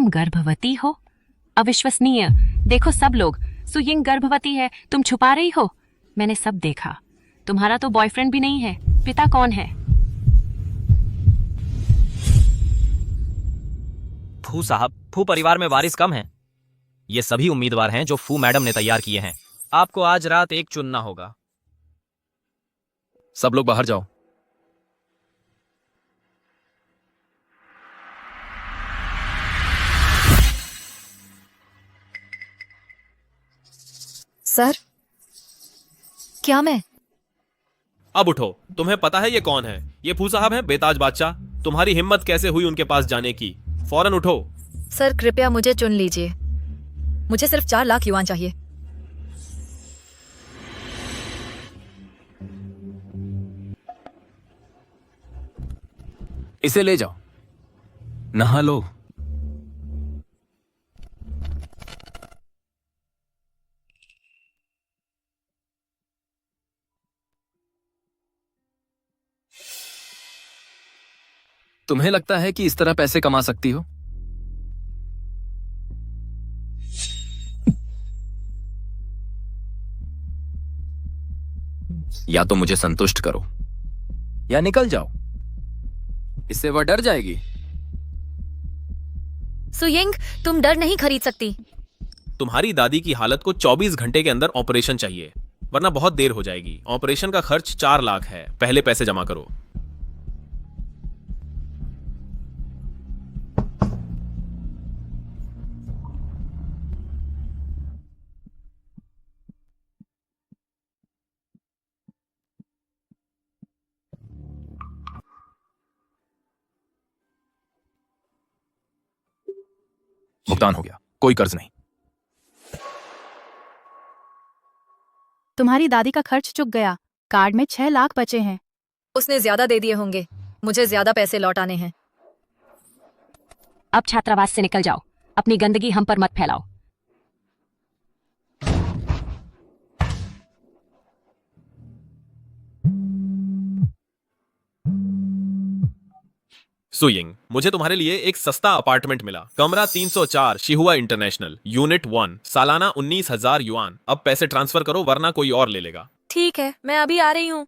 तुम गर्भवती हो? अविश्वसनीय। देखो सब लोग, सुयिंग गर्भवती है, तुम छुपा रही हो। मैंने सब देखा। तुम्हारा तो बॉयफ्रेंड भी नहीं है। पिता कौन है? फू साहब, फू परिवार में वारिस कम हैं। ये सभी उम्मीदवार हैं जो फू मैडम ने तैयार किए हैं। आपको आज रात एक चुनना होगा। सब लोग बाहर जाओ। सर, क्या मैं? अब उठो। तुम्हें पता है ये कौन है? ये फू साहब हैं, बेताज बादशाह। तुम्हारी हिम्मत कैसे हुई उनके पास जाने की? फौरन उठो। सर कृपया मुझे चुन लीजिए। मुझे सिर्फ 4 लाख युआन चाहिए। इसे ले जाओ, नहा लो। तुम्हें लगता है कि इस तरह पैसे कमा सकती हो? या तो मुझे संतुष्ट करो या निकल जाओ। इससे वह डर जाएगी। सुयिंग, तुम डर नहीं खरीद सकती। तुम्हारी दादी की हालत को 24 घंटे के अंदर ऑपरेशन चाहिए, वरना बहुत देर हो जाएगी। ऑपरेशन का खर्च 4 लाख है। पहले पैसे जमा करो। भुगतान हो गया, कोई कर्ज नहीं। तुम्हारी दादी का खर्च चुक गया। कार्ड में 6 लाख बचे हैं। उसने ज्यादा दे दिए होंगे। मुझे ज्यादा पैसे लौटाने हैं। अब छात्रावास से निकल जाओ। अपनी गंदगी हम पर मत फैलाओ। सुयिंग, मुझे तुम्हारे लिए एक सस्ता अपार्टमेंट मिला। कमरा 304, शिहुआ इंटरनेशनल, यूनिट 1, सालाना 19,000 युआन। अब पैसे ट्रांसफर करो वरना कोई और ले लेगा। ठीक है, मैं अभी आ रही हूँ।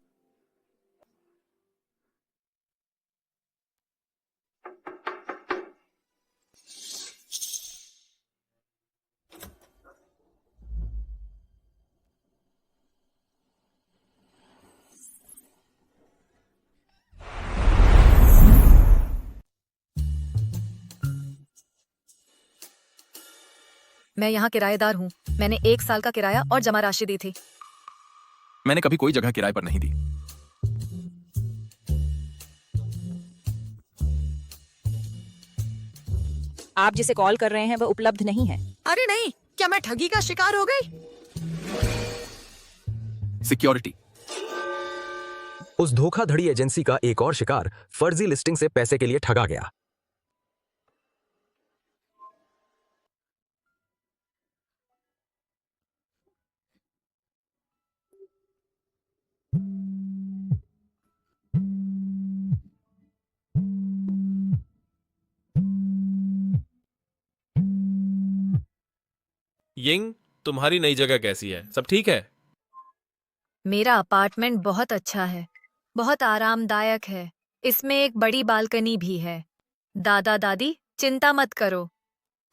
मैं यहाँ किराएदार हूँ। मैंने 1 साल का किराया और जमा राशि दी थी। मैंने कभी कोई जगह किराए पर नहीं दी। आप जिसे कॉल कर रहे हैं वह उपलब्ध नहीं है। अरे नहीं, क्या मैं ठगी का शिकार हो गई? सिक्योरिटी। उस धोखाधड़ी एजेंसी का एक और शिकार फर्जी लिस्टिंग से पैसे के लिए ठगा गया। यिंग, तुम्हारी नई जगह कैसी है? सब ठीक है? मेरा अपार्टमेंट बहुत अच्छा है, बहुत आरामदायक है। इसमें एक बड़ी बालकनी भी है। दादा दादी, चिंता मत करो।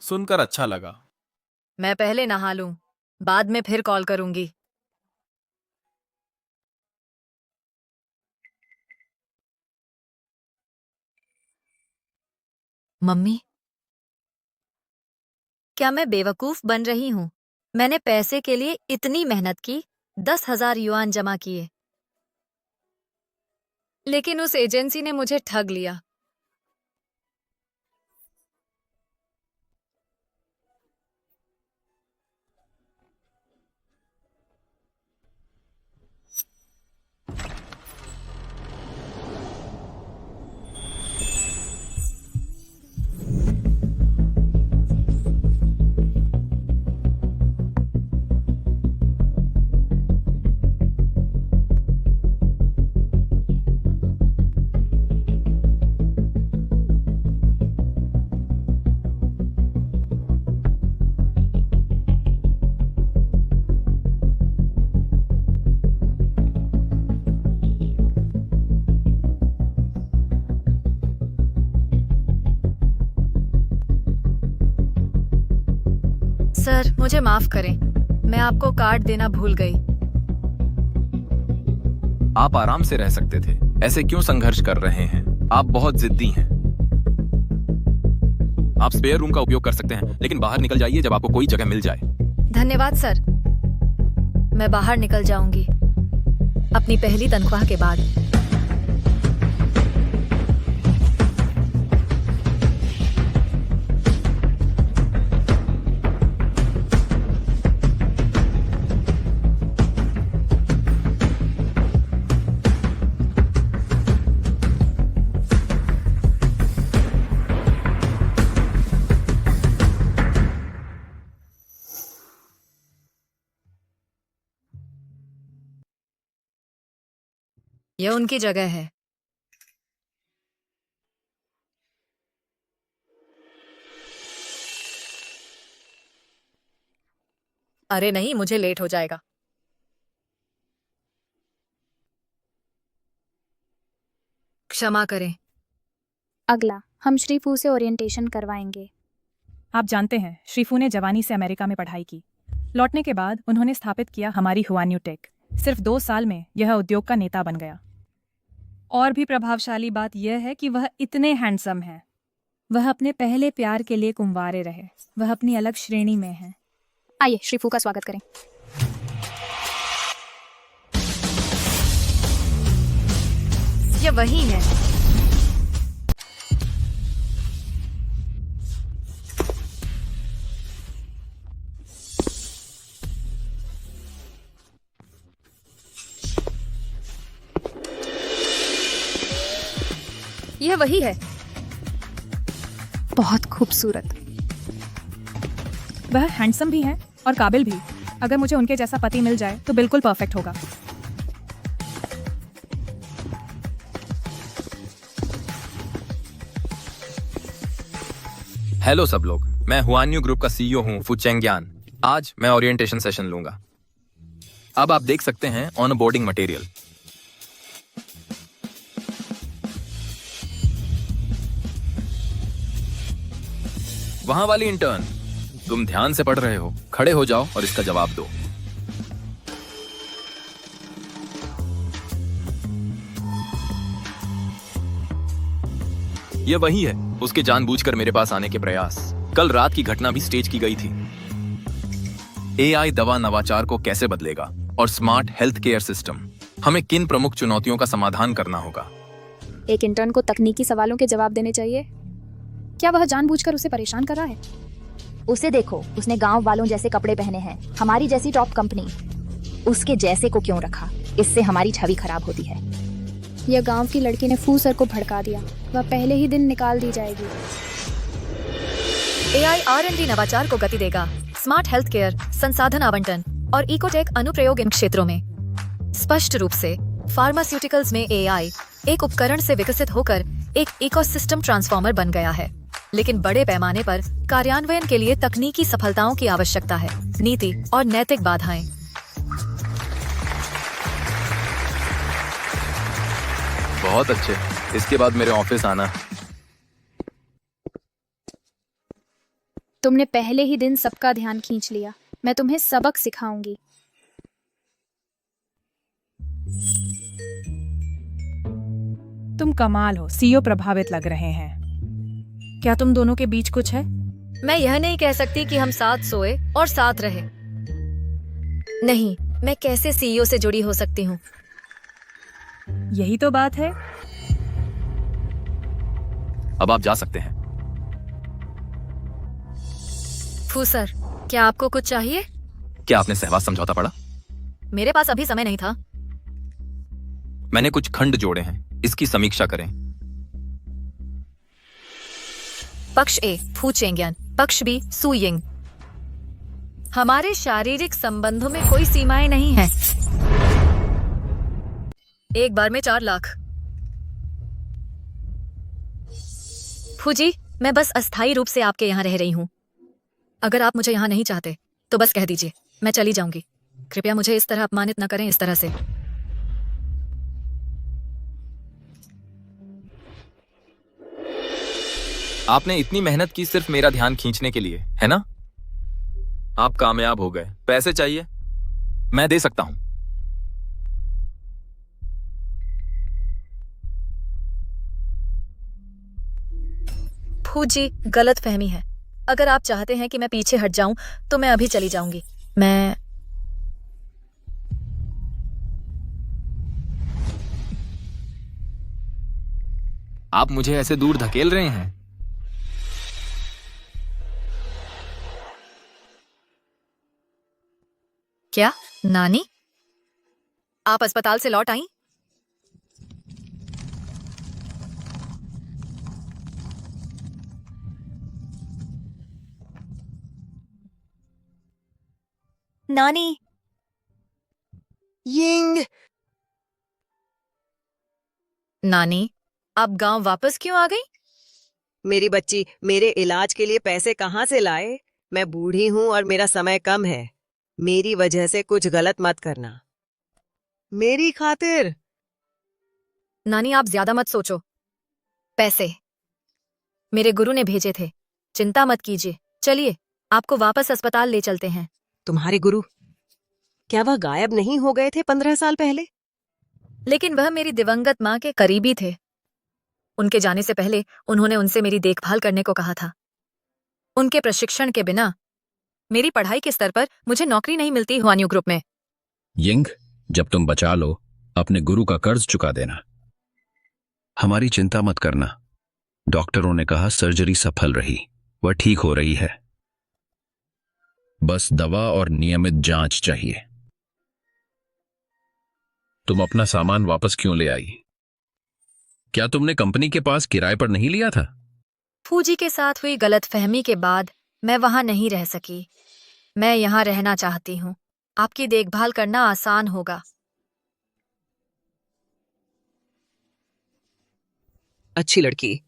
सुनकर अच्छा लगा। मैं पहले नहा लूं, बाद में फिर कॉल करूंगी। मम्मी, क्या मैं बेवकूफ बन रही हूँ? मैंने पैसे के लिए इतनी मेहनत की, 10,000 युआन जमा किए, लेकिन उस एजेंसी ने मुझे ठग लिया। मुझे माफ करें, मैं आपको कार्ड देना भूल गई। आप आराम से रह सकते थे, ऐसे क्यों संघर्ष कर रहे हैं? आप बहुत जिद्दी हैं। आप स्पेयर रूम का उपयोग कर सकते हैं, लेकिन बाहर निकल जाइए जब आपको कोई जगह मिल जाए। धन्यवाद सर, मैं बाहर निकल जाऊंगी अपनी पहली तनख्वाह के बाद। यह उनकी जगह है। अरे नहीं, मुझे लेट हो जाएगा। क्षमा करें। अगला हम श्रीफू से ओरिएंटेशन करवाएंगे। आप जानते हैं, श्रीफू ने जवानी से अमेरिका में पढ़ाई की। लौटने के बाद उन्होंने स्थापित किया हमारी हुआन्यू टेक। सिर्फ 2 साल में यह उद्योग का नेता बन गया। और भी प्रभावशाली बात यह है कि वह इतने हैंडसम हैं। वह अपने पहले प्यार के लिए कुंवारे रहे। वह अपनी अलग श्रेणी में हैं। आइए श्रीफू का स्वागत करें। यह वही है। यह वही है। बहुत खूबसूरत। वह हैंडसम भी हैं और काबिल भी। अगर मुझे उनके जैसा पति मिल जाए तो बिल्कुल परफेक्ट होगा। हेलो सब लोग, मैं हुआन्यू ग्रुप का सीईओ हूं, फू चेंग्यान। आज मैं ओरिएंटेशन सेशन लूंगा। अब आप देख सकते हैं ऑन बोर्डिंग मटेरियल। वहां वाली इंटर्न, तुम ध्यान से पढ़ रहे हो, खड़े हो जाओ और इसका जवाब दो। यह वही है, उसके जानबूझकर मेरे पास आने के प्रयास। कल रात की घटना भी स्टेज की गई थी। एआई दवा नवाचार को कैसे बदलेगा और स्मार्ट हेल्थ केयर सिस्टम, हमें किन प्रमुख चुनौतियों का समाधान करना होगा? एक इंटर्न को तकनीकी सवालों के जवाब देने चाहिए। क्या वह जानबूझकर उसे परेशान कर रहा है? उसे देखो, उसने गांव वालों जैसे कपड़े पहने हैं, हमारी जैसी टॉप कंपनी। उसके जैसे को क्यों रखा? इससे हमारी छवि खराब होती है। यह गांव की लड़की ने फू सर को भड़का दिया। वह पहले ही दिन निकाल दी जाएगी। एआई R&D नवाचार को गति देगा। स्मार्ट हेल्थ केयर, संसाधन आवंटन और इकोटेक अनुप्रयोग इन क्षेत्रों में। स्पष्ट रूप से फार्मास्यूटिकल्स में एआई एक उपकरण से विकसित होकर एक इकोसिस्टम ट्रांसफॉर्मर बन गया है। लेकिन बड़े पैमाने पर कार्यान्वयन के लिए तकनीकी सफलताओं की आवश्यकता है, नीति और नैतिक बाधाएं। बहुत अच्छे, इसके बाद मेरे ऑफिस आना। तुमने पहले ही दिन सबका ध्यान खींच लिया। मैं तुम्हें सबक सिखाऊंगी। तुम कमाल हो, सीईओ प्रभावित लग रहे हैं। क्या तुम दोनों के बीच कुछ है? मैं यह नहीं कह सकती कि हम साथ सोए और साथ रहे। नहीं, मैं कैसे सीईओ से जुड़ी हो सकती हूँ? यही तो बात है। अब आप जा सकते हैं। फू सर, क्या आपको कुछ चाहिए? क्या आपने सहवाग समझौता पढ़ा? मेरे पास अभी समय नहीं था। मैंने कुछ खंड जोड़े हैं, इसकी समीक्षा करें। पक्ष ए फू चेंग्यान, पक्ष बी सू यिंग। हमारे शारीरिक संबंधों में कोई सीमाएं नहीं हैं। एक बार में 4 लाख। फूजी, मैं बस अस्थायी रूप से आपके यहाँ रह रही हूँ। अगर आप मुझे यहाँ नहीं चाहते तो बस कह दीजिए, मैं चली जाऊंगी। कृपया मुझे इस तरह अपमानित न करें, इस तरह से। आपने इतनी मेहनत की सिर्फ मेरा ध्यान खींचने के लिए, है ना? आप कामयाब हो गए। पैसे चाहिए? मैं दे सकता हूं। फूजी, गलत फहमी है। अगर आप चाहते हैं कि मैं पीछे हट जाऊं तो मैं अभी चली जाऊंगी। मैं आप मुझे ऐसे दूर धकेल रहे हैं? क्या नानी, आप अस्पताल से लौट आई? नानी, यिंग, नानी, आप गांव वापस क्यों आ गई? मेरी बच्ची, मेरे इलाज के लिए पैसे कहाँ से लाए? मैं बूढ़ी हूँ और मेरा समय कम है। मेरी वजह से कुछ गलत मत करना, मेरी खातिर। नानी, आप ज्यादा मत सोचो। पैसे मेरे गुरु ने भेजे थे, चिंता मत कीजिए। चलिए, आपको वापस अस्पताल ले चलते हैं। तुम्हारे गुरु, क्या वह गायब नहीं हो गए थे 15 साल पहले? लेकिन वह मेरी दिवंगत माँ के करीबी थे। उनके जाने से पहले उन्होंने उनसे मेरी देखभाल करने को कहा था। उनके प्रशिक्षण के बिना मेरी पढ़ाई के स्तर पर मुझे नौकरी नहीं मिलती हुआन्यू ग्रुप में। यिंग, जब तुम बचा लो, अपने गुरु का कर्ज चुका देना। हमारी चिंता मत करना। डॉक्टरों ने कहा सर्जरी सफल रही, वह ठीक हो रही है। बस दवा और नियमित जांच चाहिए। तुम अपना सामान वापस क्यों ले आई? क्या तुमने कंपनी के पास किराए पर नहीं लिया था? फूजी के साथ हुई गलतफहमी के बाद मैं वहां नहीं रह सकी। मैं यहां रहना चाहती हूँ। आपकी देखभाल करना आसान होगा। अच्छी लड़की।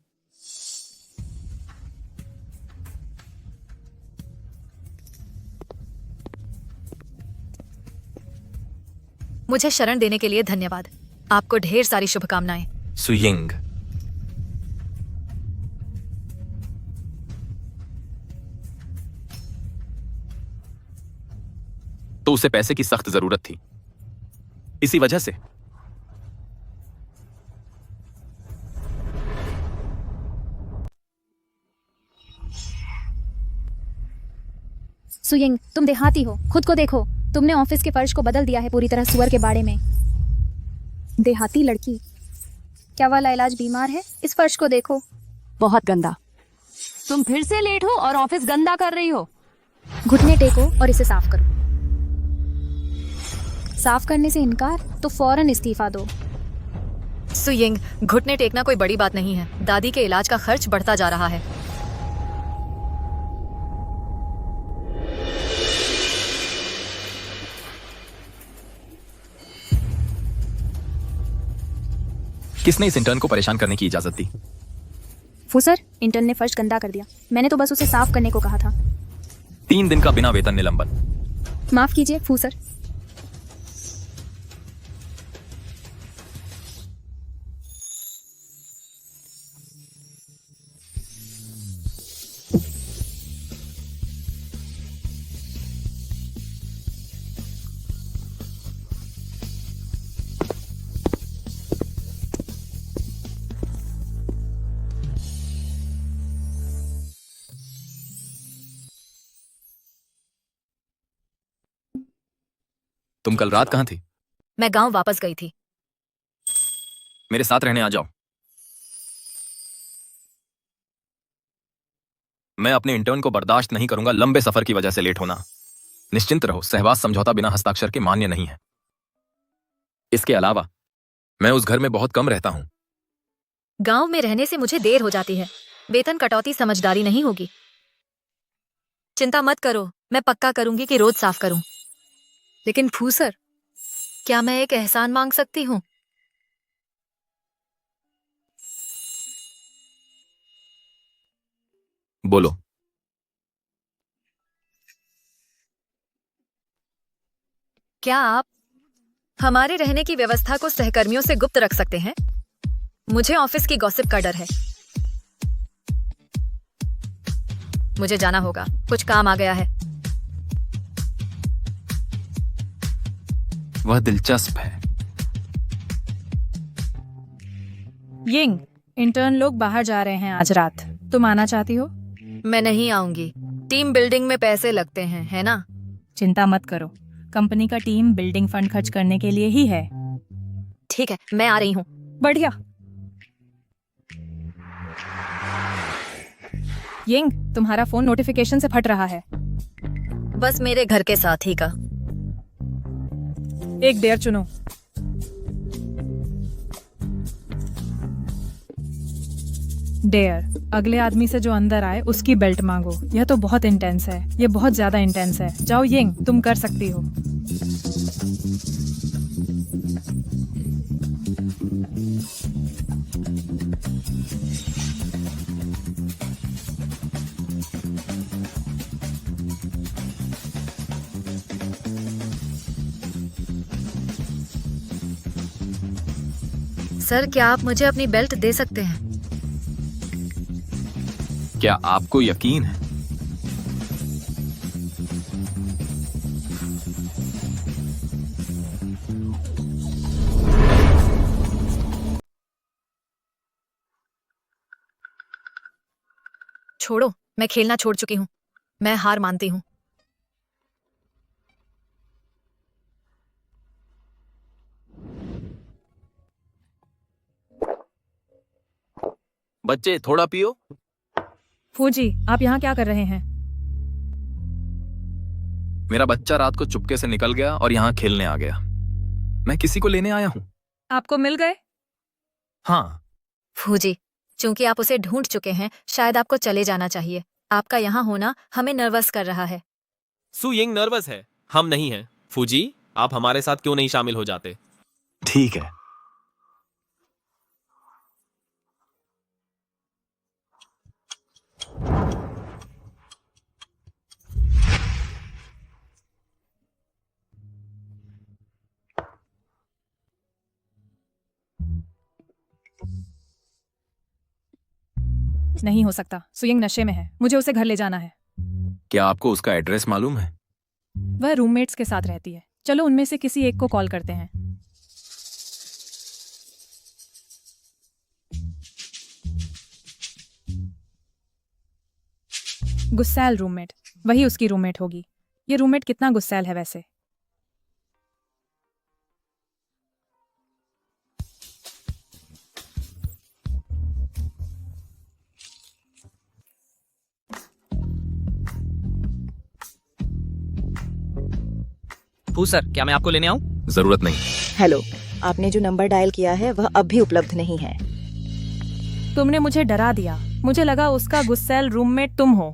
मुझे शरण देने के लिए धन्यवाद। आपको ढेर सारी शुभकामनाएं। सुयिंग, तो उसे पैसे की सख्त जरूरत थी, इसी वजह से। सुयिंग, तुम देहाती हो, खुद को देखो। तुमने ऑफिस के फर्श को बदल दिया है पूरी तरह सुअर के बाड़े में। देहाती लड़की, क्या वाला इलाज बीमार है? इस फर्श को देखो, बहुत गंदा। तुम फिर से लेट हो और ऑफिस गंदा कर रही हो। घुटने टेको और इसे साफ करो। साफ करने से इनकार तो फौरन इस्तीफा दो। सुयिंग, घुटने टेकना कोई बड़ी बात नहीं है। दादी के इलाज का खर्च बढ़ता जा रहा है। किसने इस इंटर्न को परेशान करने की इजाजत दी? फूसर, इंटर्न ने फर्श गंदा कर दिया। मैंने तो बस उसे साफ करने को कहा था। 3 दिन का बिना वेतन निलंबन। माफ कीजिए फूसर। तुम कल रात कहां थी? मैं गांव वापस गई थी। मेरे साथ रहने आ जाओ। मैं अपने इंटर्न को बर्दाश्त नहीं करूंगा लंबे सफर की वजह से लेट होना। निश्चिंत रहो, सहवास समझौता बिना हस्ताक्षर के मान्य नहीं है। इसके अलावा मैं उस घर में बहुत कम रहता हूं। गांव में रहने से मुझे देर हो जाती है। वेतन कटौती समझदारी नहीं होगी। चिंता मत करो, मैं पक्का करूंगी कि रोज साफ करूं। लेकिन फूसर, क्या मैं एक एहसान मांग सकती हूँ? बोलो। क्या आप हमारे रहने की व्यवस्था को सहकर्मियों से गुप्त रख सकते हैं? मुझे ऑफिस की गॉसिप का डर है। मुझे जाना होगा, कुछ काम आ गया है। वह दिलचस्प है। यिंग, इंटर्न लोग बाहर जा रहे हैं आज रात। तुम आना चाहती हो? मैं नहीं आऊंगी। टीम बिल्डिंग में पैसे लगते हैं, है ना? चिंता मत करो, कंपनी का टीम बिल्डिंग फंड खर्च करने के लिए ही है। ठीक है, मैं आ रही हूँ। बढ़िया। यिंग, तुम्हारा फोन नोटिफिकेशन से फट रहा है। बस मेरे घर के साथी का। एक डेयर चुनो। डेयर, अगले आदमी से जो अंदर आए उसकी बेल्ट मांगो। यह तो बहुत इंटेंस है, ये बहुत ज्यादा इंटेंस है। जाओ यिंग, तुम कर सकती हो। सर, क्या आप मुझे अपनी बेल्ट दे सकते हैं? क्या आपको यकीन है? छोड़ो, मैं खेलना छोड़ चुकी हूँ। मैं हार मानती हूँ। बच्चे, थोड़ा पियो। फूजी, आप यहाँ क्या कर रहे हैं? मेरा बच्चा रात को चुपके से निकल गया और यहाँ खेलने आ गया। मैं किसी को लेने आया हूँ। आपको मिल गए? हाँ। फूजी, चूंकि आप उसे ढूंढ चुके हैं, शायद आपको चले जाना चाहिए। आपका यहाँ होना हमें नर्वस कर रहा है। सु यिंग नर्वस है, हम नहीं हैं। फूजी, आप हमारे साथ क्यों नहीं शामिल हो जाते? ठीक है। नहीं हो सकता, सुयिंग नशे में है। मुझे उसे घर ले जाना है। क्या आपको उसका एड्रेस मालूम है? वह रूममेट्स के साथ रहती है। चलो उनमें से किसी एक को कॉल करते हैं। गुस्सैल रूममेट, वही उसकी रूममेट होगी। ये रूममेट कितना गुस्सैल है वैसे। फू सर, क्या मैं आपको लेने आऊं? जरूरत नहीं। हेलो, आपने जो नंबर डायल किया है वह अब भी उपलब्ध नहीं है। तुमने मुझे डरा दिया। मुझे लगा उसका गुस्सैल रूममेट तुम हो।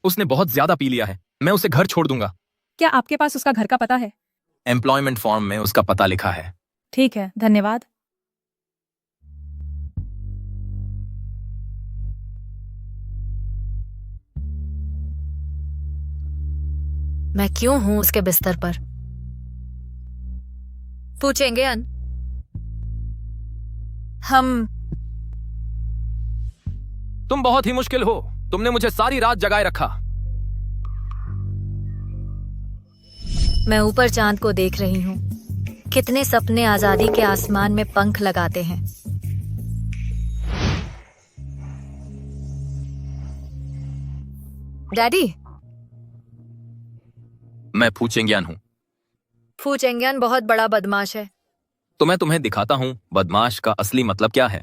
उसने बहुत ज्यादा पी लिया है। मैं उसे घर छोड़ दूंगा। क्या आपके पास उसका घर का पता है? एम्प्लॉयमेंट फॉर्म में उसका पता लिखा है। ठीक है, धन्यवाद। मैं क्यों हूँ उसके बिस्तर पर? पूछेंगे अन? हम तुम बहुत ही मुश्किल हो। तुमने मुझे सारी रात जगाए रखा। मैं ऊपर चांद को देख रही हूँ। कितने सपने आजादी के आसमान में पंख लगाते हैं। डैडी, मैं फू चेंगियान हूँ। फू चेंगियान बहुत बड़ा बदमाश है। तो मैं तुम्हें दिखाता हूँ बदमाश का असली मतलब क्या है।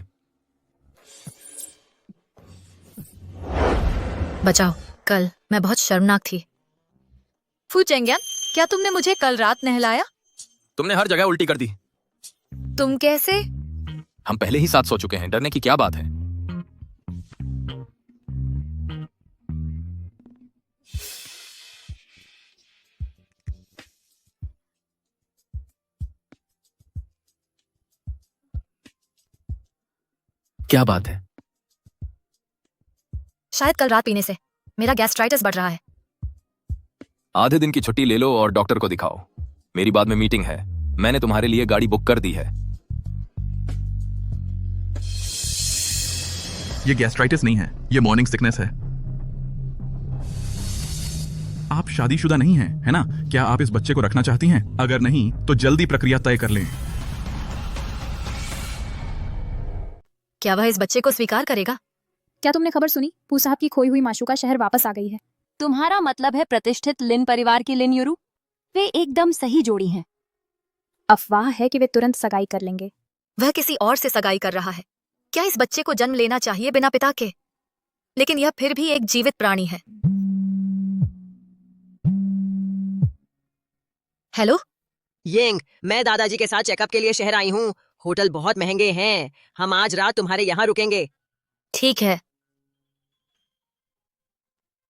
बचाओ, कल मैं बहुत शर्मनाक थी। फू चेंगियान, क्या तुमने मुझे कल रात नहलाया? तुमने हर जगह उल्टी कर दी। तुम कैसे? हम पहले ही साथ सो चुके हैं, डरने की क्या बात है। क्या बात है? शायद कल रात पीने से मेरा गैस्ट्राइटिस बढ़ रहा है। आधे दिन की छुट्टी ले लो और डॉक्टर को दिखाओ। मेरी बाद में मीटिंग है। मैंने तुम्हारे लिए गाड़ी बुक कर दी है। ये गैस्ट्राइटिस नहीं है, ये मॉर्निंग सिकनेस है। आप शादीशुदा नहीं हैं, है ना? क्या आप इस बच्चे को रखना चाहती हैं? अगर नहीं तो जल्दी प्रक्रिया तय कर लें। क्या वह इस बच्चे को स्वीकार करेगा? क्या तुमने खबर सुनी? पू साहब की खोई हुई माशूका शहर वापस आ गई है। तुम्हारा मतलब है प्रतिष्ठित लिन परिवार की लिन यूरू? वे एकदम सही जोड़ी हैं। अफवाह है कि वे तुरंत सगाई कर लेंगे। वह किसी और से सगाई कर रहा है। क्या इस बच्चे को जन्म लेना चाहिए बिना पिता के? लेकिन यह फिर भी एक जीवित प्राणी है। हेलो यिंग, मैं दादाजी के साथ चेकअप के लिए शहर आई हूँ। होटल बहुत महंगे हैं। हम आज रात तुम्हारे यहाँ रुकेंगे। ठीक है।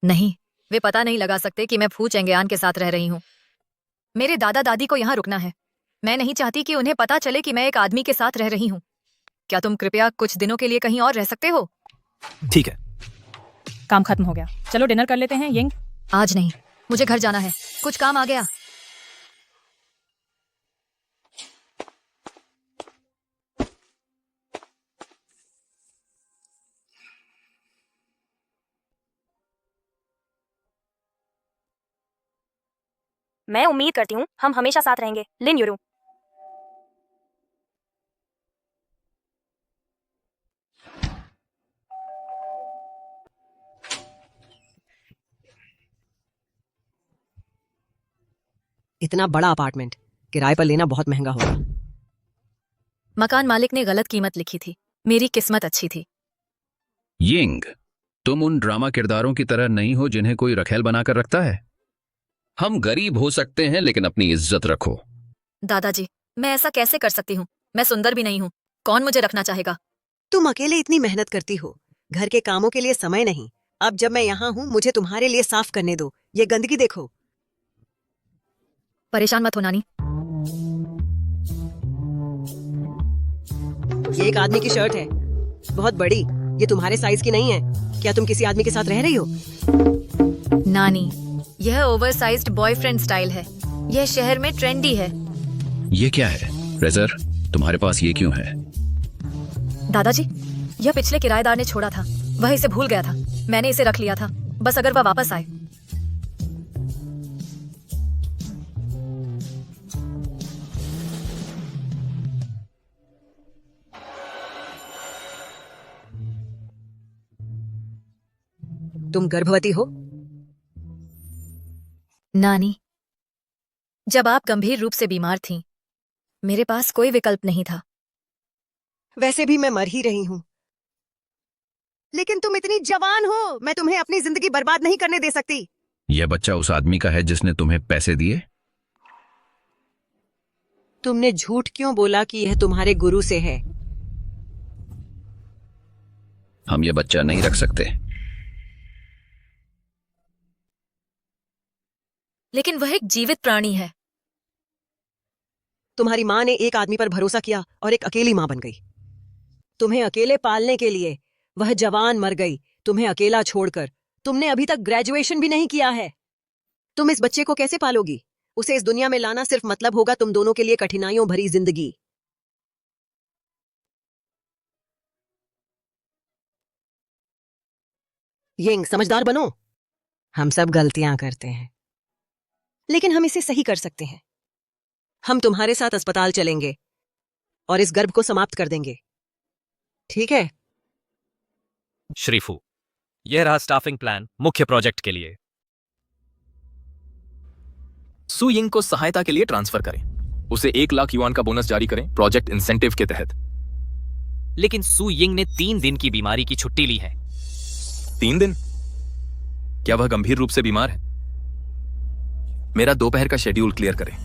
नहीं, वे पता नहीं लगा सकते कि मैं फू चेंगयान के साथ रह रही हूँ। मेरे दादा दादी को यहाँ रुकना है। मैं नहीं चाहती कि उन्हें पता चले कि मैं एक आदमी के साथ रह रही हूँ। क्या तुम कृपया कुछ दिनों के लिए कहीं और रह सकते हो? ठीक है। काम खत्म हो गया, चलो डिनर कर लेते हैं यिंग। आज नहीं, मुझे घर जाना है, कुछ काम आ गया। मैं उम्मीद करती हूँ हम हमेशा साथ रहेंगे, लिन यूरू। इतना बड़ा अपार्टमेंट किराए पर लेना बहुत महंगा होगा। मकान मालिक ने गलत कीमत लिखी थी। मेरी किस्मत अच्छी थी। यिंग, तुम उन ड्रामा किरदारों की तरह नहीं हो जिन्हें कोई रखेल बनाकर रखता है। हम गरीब हो सकते हैं लेकिन अपनी इज्जत रखो। दादाजी, मैं ऐसा कैसे कर सकती हूँ? मैं सुंदर भी नहीं हूँ। कौन मुझे रखना चाहेगा? तुम अकेले इतनी मेहनत करती हो, घर के कामों के लिए समय नहीं। अब जब मैं यहाँ हूँ, मुझे तुम्हारे लिए साफ करने दो। ये गंदगी देखो। परेशान मत हो नानी। ये एक आदमी की शर्ट है, बहुत बड़ी। ये तुम्हारे साइज की नहीं है। क्या तुम किसी आदमी के साथ रह रही हो? नानी, यह ओवरसाइज्ड बॉयफ्रेंड स्टाइल है। यह शहर में ट्रेंडी है। ये क्या है रेजर, तुम्हारे पास ये क्यों है? दादाजी, यह पिछले किराएदार ने छोड़ा था। वह इसे भूल गया था। मैंने इसे रख लिया था, बस अगर वह वापस आए। तुम गर्भवती हो? नानी, जब आप गंभीर रूप से बीमार थीं, मेरे पास कोई विकल्प नहीं था। वैसे भी मैं मर ही रही हूँ। लेकिन तुम इतनी जवान हो, मैं तुम्हें अपनी जिंदगी बर्बाद नहीं करने दे सकती। यह बच्चा उस आदमी का है जिसने तुम्हें पैसे दिए? तुमने झूठ क्यों बोला कि यह तुम्हारे गुरु से है? हम यह बच्चा नहीं रख सकते। लेकिन वह एक जीवित प्राणी है। तुम्हारी माँ ने एक आदमी पर भरोसा किया और एक अकेली माँ बन गई। तुम्हें अकेले पालने के लिए वह जवान मर गई, तुम्हें अकेला छोड़कर। तुमने अभी तक ग्रेजुएशन भी नहीं किया है। तुम इस बच्चे को कैसे पालोगी? उसे इस दुनिया में लाना सिर्फ मतलब होगा तुम दोनों के लिए कठिनाइयों भरी जिंदगी। यिंग, समझदार बनो। हम सब गलतियां करते हैं, लेकिन हम इसे सही कर सकते हैं। हम तुम्हारे साथ अस्पताल चलेंगे और इस गर्भ को समाप्त कर देंगे, ठीक है? श्रीफू, यह रहा स्टाफिंग प्लान मुख्य प्रोजेक्ट के लिए। सु यिंग को सहायता के लिए ट्रांसफर करें। उसे 1 लाख युआन का बोनस जारी करें प्रोजेक्ट इंसेंटिव के तहत। लेकिन सु यिंग ने 3 दिन की बीमारी की छुट्टी ली है। 3 दिन? क्या वह गंभीर रूप से बीमार है? मेरा दोपहर का शेड्यूल क्लियर करें।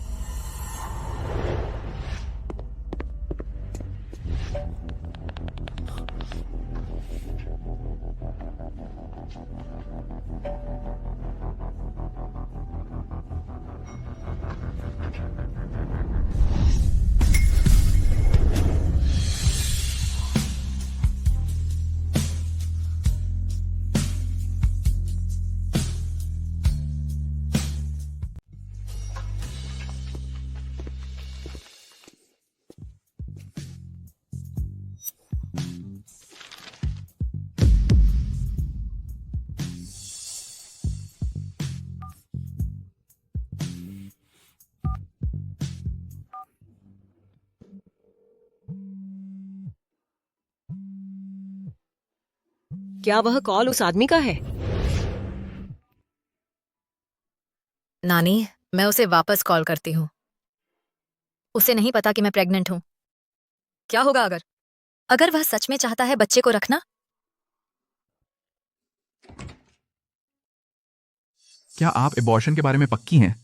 क्या वह कॉल उस आदमी का है? नानी, मैं उसे वापस कॉल करती हूँ। उसे नहीं पता कि मैं प्रेग्नेंट हूँ। क्या होगा अगर वह सच में चाहता है बच्चे को रखना? क्या आप एबॉर्शन के बारे में पक्की हैं?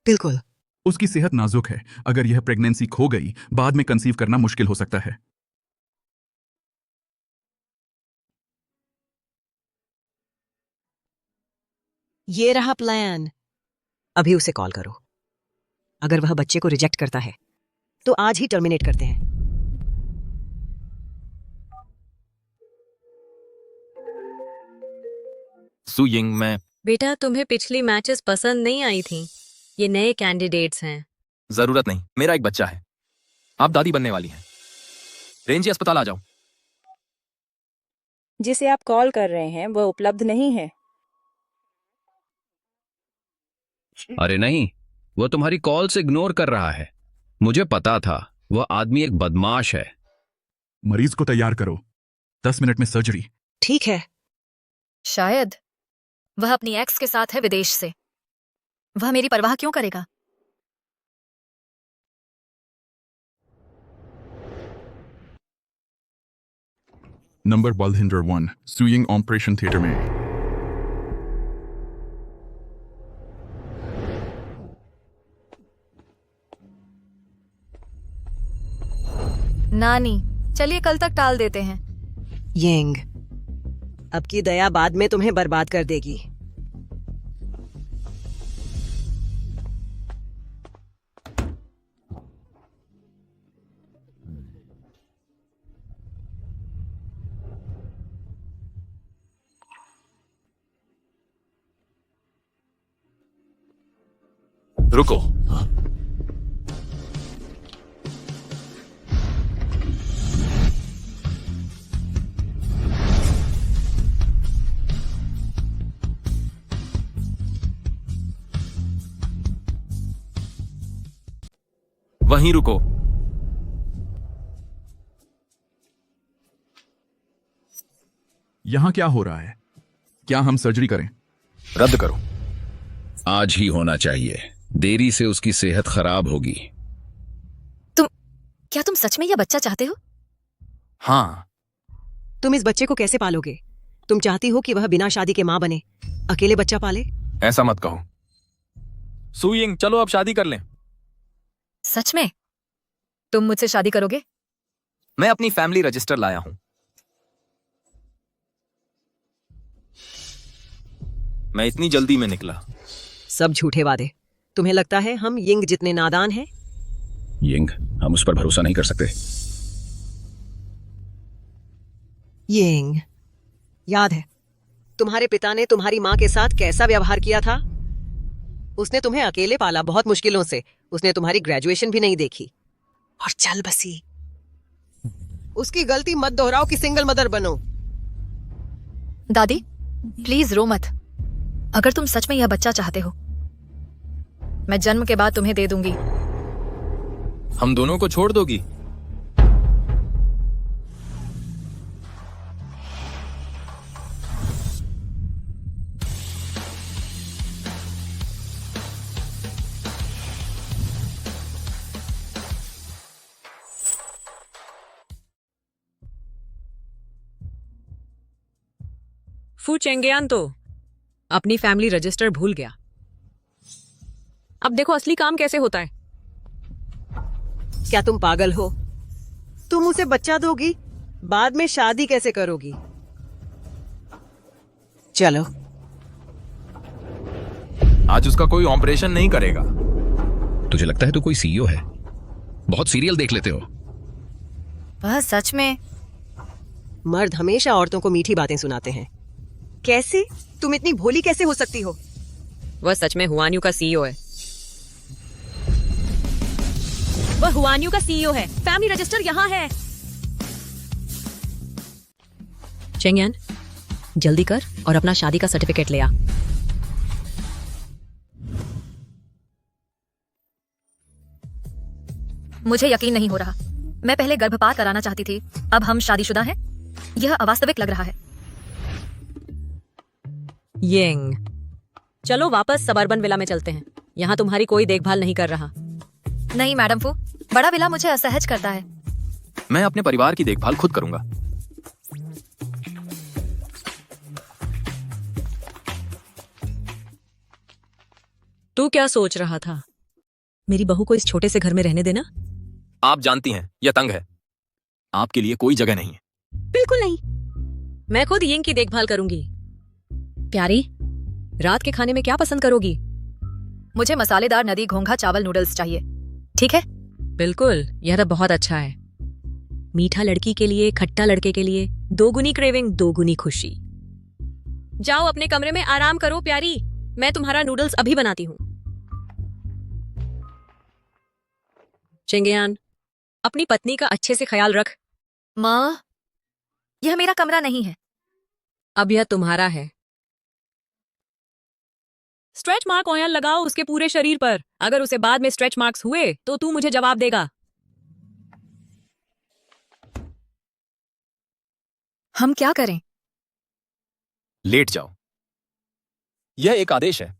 बिल्कुल। उसकी सेहत नाजुक है। अगर यह प्रेगनेंसी खो गई, बाद में कंसीव करना मुश्किल हो सकता है। ये रहा प्लान। अभी उसे कॉल करो। अगर वह बच्चे को रिजेक्ट करता है तो आज ही टर्मिनेट करते हैं। सुयिंग, मैं बेटा, तुम्हें पिछली मैचेस पसंद नहीं आई थी। ये नए कैंडिडेट्स हैं। जरूरत नहीं, मेरा एक बच्चा है। आप दादी बनने वाली हैं। रेंजी अस्पताल आ जाओ। जिसे आप कॉल कर रहे हैं वह उपलब्ध नहीं है। अरे नहीं, वो तुम्हारी कॉल से इग्नोर कर रहा है। मुझे पता था, वह आदमी एक बदमाश है। मरीज को तैयार करो, 10 मिनट में सर्जरी। ठीक है। शायद वह अपनी एक्स के साथ है विदेश से। वह मेरी परवाह क्यों करेगा? नंबर बलहिंदर 1 सुइंग ऑपरेशन थिएटर में। नानी, चलिए कल तक टाल देते हैं। येंग, अब की दया बाद में तुम्हें बर्बाद कर देगी। रुको। वहीं रुको। यहां क्या हो रहा है? क्या हम सर्जरी करें? रद्द करो। आज ही होना चाहिए, देरी से उसकी सेहत खराब होगी। क्या तुम सच में यह बच्चा चाहते हो? हाँ। तुम इस बच्चे को कैसे पालोगे? तुम चाहती हो कि वह बिना शादी के मां बने, अकेले बच्चा पाले? ऐसा मत कहो। सुयिंग, चलो अब शादी कर लें। सच में? तुम मुझसे शादी करोगे? मैं अपनी फैमिली रजिस्टर लाया हूं। मैं इतनी जल्दी में निकला। सब झूठे वादे। तुम्हें लगता है हम यिंग जितने नादान हैं? यिंग, हम उस पर भरोसा नहीं कर सकते। यिंग, याद है तुम्हारे पिता ने तुम्हारी मां के साथ कैसा व्यवहार किया था? उसने तुम्हें अकेले पाला, बहुत मुश्किलों से। उसने तुम्हारी ग्रेजुएशन भी नहीं देखी और चल बसी। उसकी गलती मत दोहराओ कि सिंगल मदर बनो। दादी, प्लीज रो मत। अगर तुम सच में यह बच्चा चाहते हो, मैं जन्म के बाद तुम्हें दे दूंगी। हम दोनों को छोड़ दोगी? फू चेंगयान तो अपनी फैमिली रजिस्टर भूल गया। अब देखो असली काम कैसे होता है। क्या तुम पागल हो? तुम उसे बच्चा दोगी, बाद में शादी कैसे करोगी? चलो। आज उसका कोई ऑपरेशन नहीं करेगा। तुझे लगता है तू कोई सीईओ है? बहुत सीरियल देख लेते हो। वह सच में? मर्द हमेशा औरतों को मीठी बातें सुनाते हैं। कैसे? तुम इतनी भोली कैसे हो सकती हो? वह सच में हुआन्यू का सीईओ है। वह हुआन्यू का सीईओ है। फैमिली रजिस्टर यहाँ है। चेंगयान, जल्दी कर और अपना शादी का सर्टिफिकेट ले आ। मुझे यकीन नहीं हो रहा। मैं पहले गर्भपात कराना चाहती थी, अब हम शादीशुदा हैं। यह अवास्तविक लग रहा है। यिंग, चलो वापस सबर्बन विला में चलते हैं। यहाँ तुम्हारी कोई देखभाल नहीं कर रहा। नहीं मैडम फू, बड़ा विला मुझे असहज करता है। मैं अपने परिवार की देखभाल खुद करूंगा। तू क्या सोच रहा था? मेरी बहू को इस छोटे से घर में रहने देना? आप जानती हैं यह तंग है, आपके लिए कोई जगह नहीं है। बिल्कुल नहीं, मैं खुद यिंग की देखभाल करूंगी। प्यारी, रात के खाने में क्या पसंद करोगी? मुझे मसालेदार नदी घोंघा चावल नूडल्स चाहिए, ठीक है? बिल्कुल, यह तो बहुत अच्छा है। मीठा लड़की के लिए, खट्टा लड़के के लिए, दोगुनी क्रेविंग, दोगुनी खुशी। जाओ अपने कमरे में आराम करो प्यारी, मैं तुम्हारा नूडल्स अभी बनाती हूँ। चेंगयान, अपनी पत्नी का अच्छे से ख्याल रख। माँ, यह मेरा कमरा नहीं है। अब यह तुम्हारा है। स्ट्रेच मार्क ऑयल लगाओ उसके पूरे शरीर पर। अगर उसे बाद में स्ट्रेच मार्क्स हुए तो तू मुझे जवाब देगा। हम क्या करें? लेट जाओ, यह एक आदेश है।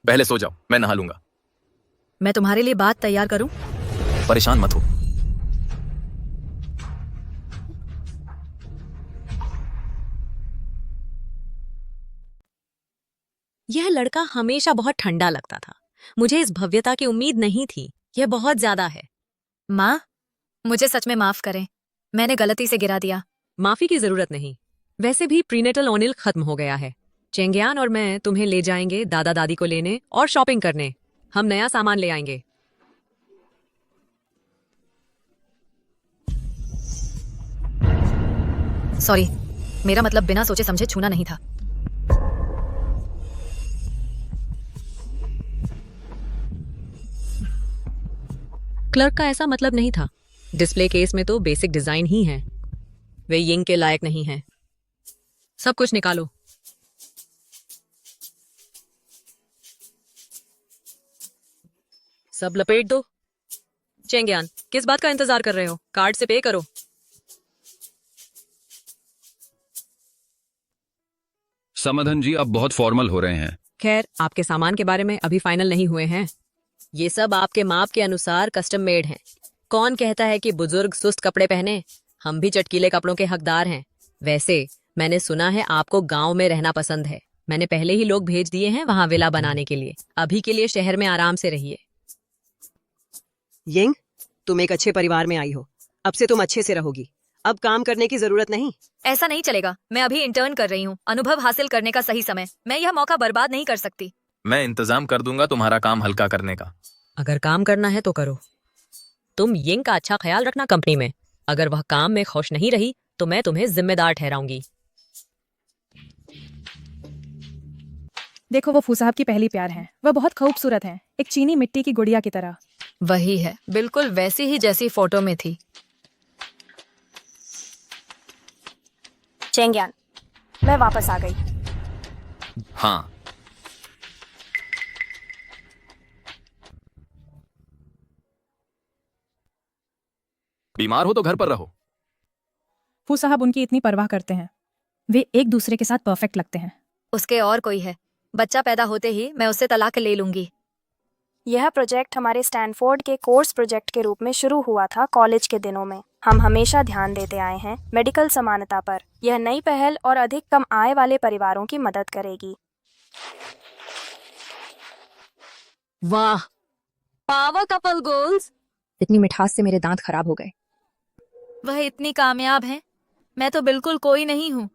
पहले सो जाओ, मैं नहा लूंगा। मैं तुम्हारे लिए बात तैयार करूं? परेशान मत हो। यह लड़का हमेशा बहुत ठंडा लगता था। मुझे इस भव्यता की उम्मीद नहीं थी। यह बहुत ज्यादा है। माँ, मुझे सच में माफ करें, मैंने गलती से गिरा दिया। माफी की जरूरत नहीं। वैसे भी प्रीनेटल ऑनिल खत्म हो गया है। चेंगयान और मैं तुम्हें ले जाएंगे दादा दादी को लेने और शॉपिंग करने। हम नया सामान ले आएंगे। सॉरी, मेरा मतलब बिना सोचे समझे छूना नहीं था। क्लर्क का ऐसा मतलब नहीं था। डिस्प्ले केस में तो बेसिक डिजाइन ही है। वे यिंग के लायक नहीं है। सब कुछ निकालो। सब लपेट दो। चेंगयान, किस बात का इंतजार कर रहे हो? कार्ड से पे करो। समाधान जी, आप बहुत फॉर्मल हो रहे हैं। खैर, आपके सामान के बारे में अभी फाइनल नहीं हुए हैं। ये सब आपके माप के अनुसार कस्टम मेड हैं। कौन कहता है कि बुजुर्ग सुस्त कपड़े पहने? हम भी चटकीले कपड़ों के हकदार हैं। वैसे मैंने सुना है आपको गांव में रहना पसंद है। मैंने पहले ही लोग भेज दिए हैं वहां विला बनाने के लिए। अभी के लिए शहर में आराम से रहिए। यिंग, तुम एक अच्छे परिवार में आई हो। अब से तुम अच्छे से रहोगी। अब काम करने की जरूरत नहीं। ऐसा नहीं चलेगा। मैं अभी इंटर्न कर रही हूँ। अनुभव हासिल करने का सही समय। मैं यह मौका बर्बाद नहीं कर सकती। मैं इंतजाम कर दूंगा तुम्हारा काम हल्का करने का। अगर काम करना है तो करो। तुम यिंग का अच्छा ख्याल रखना कंपनी में। अगर वह काम में खुश नहीं रही तो मैं तुम्हें जिम्मेदार ठहराऊंगी। देखो, वो फू साहब की पहली प्यार हैं। वह बहुत खूबसूरत हैं, एक चीनी मिट्टी की गुड़िया की तरह। वही है, बिल्कुल वैसी ही जैसी फोटो में थी। चेंगयान, मैं वापस आ गई। हाँ, बीमार हो तो घर पर रहो। फू साहब उनकी इतनी परवाह करते हैं। वे एक दूसरे के साथ परफेक्ट लगते हैं। उसके और कोई है। बच्चा पैदा होते ही मैं उससे तलाक ले लूंगी। यह प्रोजेक्ट हमारे स्टैनफोर्ड के कोर्स प्रोजेक्ट के रूप में शुरू हुआ था कॉलेज के दिनों में। हम हमेशा ध्यान देते आए हैं मेडिकल समानता पर। यह नई पहल और अधिक कम आय वाले परिवारों की मदद करेगी। वाह, पावर कपल गोल्स। इतनी मिठास से मेरे दांत खराब हो गए। वह इतनी कामयाब है, मैं तो बिल्कुल कोई नहीं हूँ।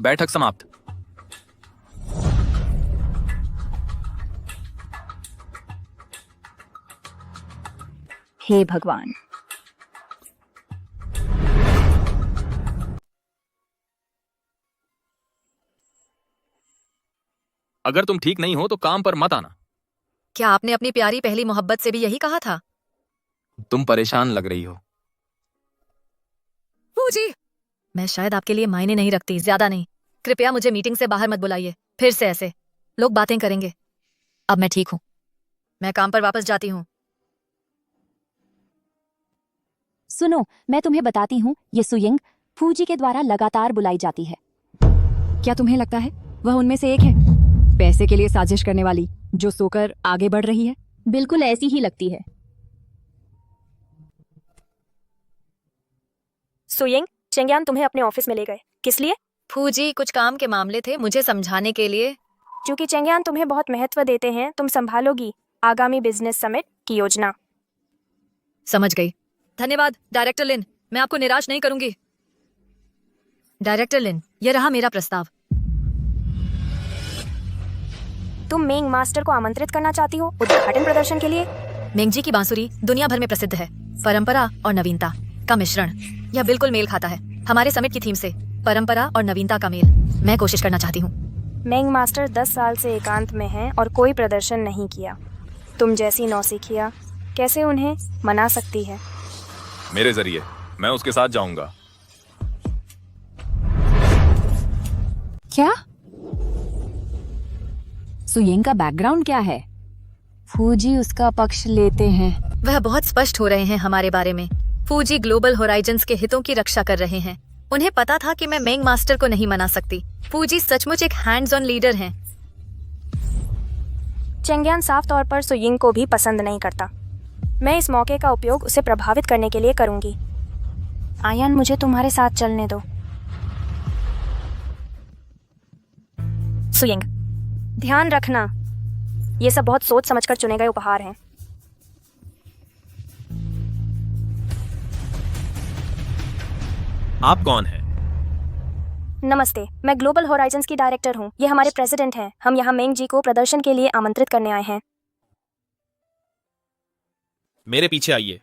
बैठक समाप्त। हे भगवान। अगर तुम ठीक नहीं हो तो काम पर मत आना। क्या आपने अपनी प्यारी पहली मोहब्बत से भी यही कहा था? तुम परेशान लग रही हो। फूजी, मैं शायद आपके लिए मायने नहीं रखती, ज्यादा नहीं। कृपया मुझे मीटिंग से बाहर मत बुलाइए, फिर से ऐसे लोग बातें करेंगे। अब मैं ठीक हूँ, मैं काम पर वापस जाती हूँ। सुनो, मैं तुम्हें बताती हूँ, ये सुयिंग फूजी के द्वारा लगातार बुलाई जाती है। क्या तुम्हें लगता है वह उनमें से एक है, पैसे के लिए साजिश करने वाली, जो सोकर आगे बढ़ रही है? बिल्कुल ऐसी ही लगती है। सुयिंग, चेंग्यान तुम्हें अपने ऑफिस में ले गए, किस लिए? फूजी, कुछ काम के मामले थे, मुझे समझाने के लिए। क्योंकि चेंग्यान तुम्हें बहुत महत्व देते हैं, तुम संभालोगी आगामी बिजनेस समिट की योजना। समझ गई, धन्यवाद डायरेक्टर लिन, मैं आपको निराश नहीं करूंगी। डायरेक्टर लिन, यह रहा मेरा प्रस्ताव। तुम मेंग मास्टर को आमंत्रित करना चाहती हो उद्घाटन प्रदर्शन के लिए? मेंगजी की बांसुरी दुनिया भर में प्रसिद्ध है, परंपरा और नवीनता का मिश्रण। यह बिल्कुल मेल खाता है हमारे समिट की थीम से, परंपरा और नवीनता का मेल। मैं कोशिश करना चाहती हूँ। मेंग मास्टर 10 साल से एकांत में हैं और कोई प्रदर्शन नहीं किया। तुम जैसी नौसिखिया कैसे उन्हें मना सकती है? मेरे जरिए मैं उसके साथ जाऊंगा। क्या? सुयिंग का बैकग्राउंड क्या है? फूजी उसका पक्ष लेते हैं। वह बहुत स्पष्ट हो रहे हैं हमारे बारे में। फूजी ग्लोबल होराइजन्स के हितों की रक्षा कर रहे हैं। उन्हें पता था कि मैं मेंग मास्टर को नहीं मना सकती। फूजी सचमुच एक हैंड्स ऑन लीडर हैं। चेंग्यान साफ तौर पर सुयिंग को भी पसंद नहीं करता। मैं इस मौके का उपयोग उसे प्रभावित करने के लिए करूंगी। आयन, मुझे तुम्हारे साथ चलने दो। सुयिंग, ध्यान रखना, ये सब बहुत सोच समझकर चुने गए उपहार हैं। आप कौन हैं? नमस्ते, मैं ग्लोबल होराइजन्स की डायरेक्टर हूँ। ये हमारे प्रेसिडेंट हैं। हम यहाँ मेंग जी को प्रदर्शन के लिए आमंत्रित करने आए हैं। मेरे पीछे आइए।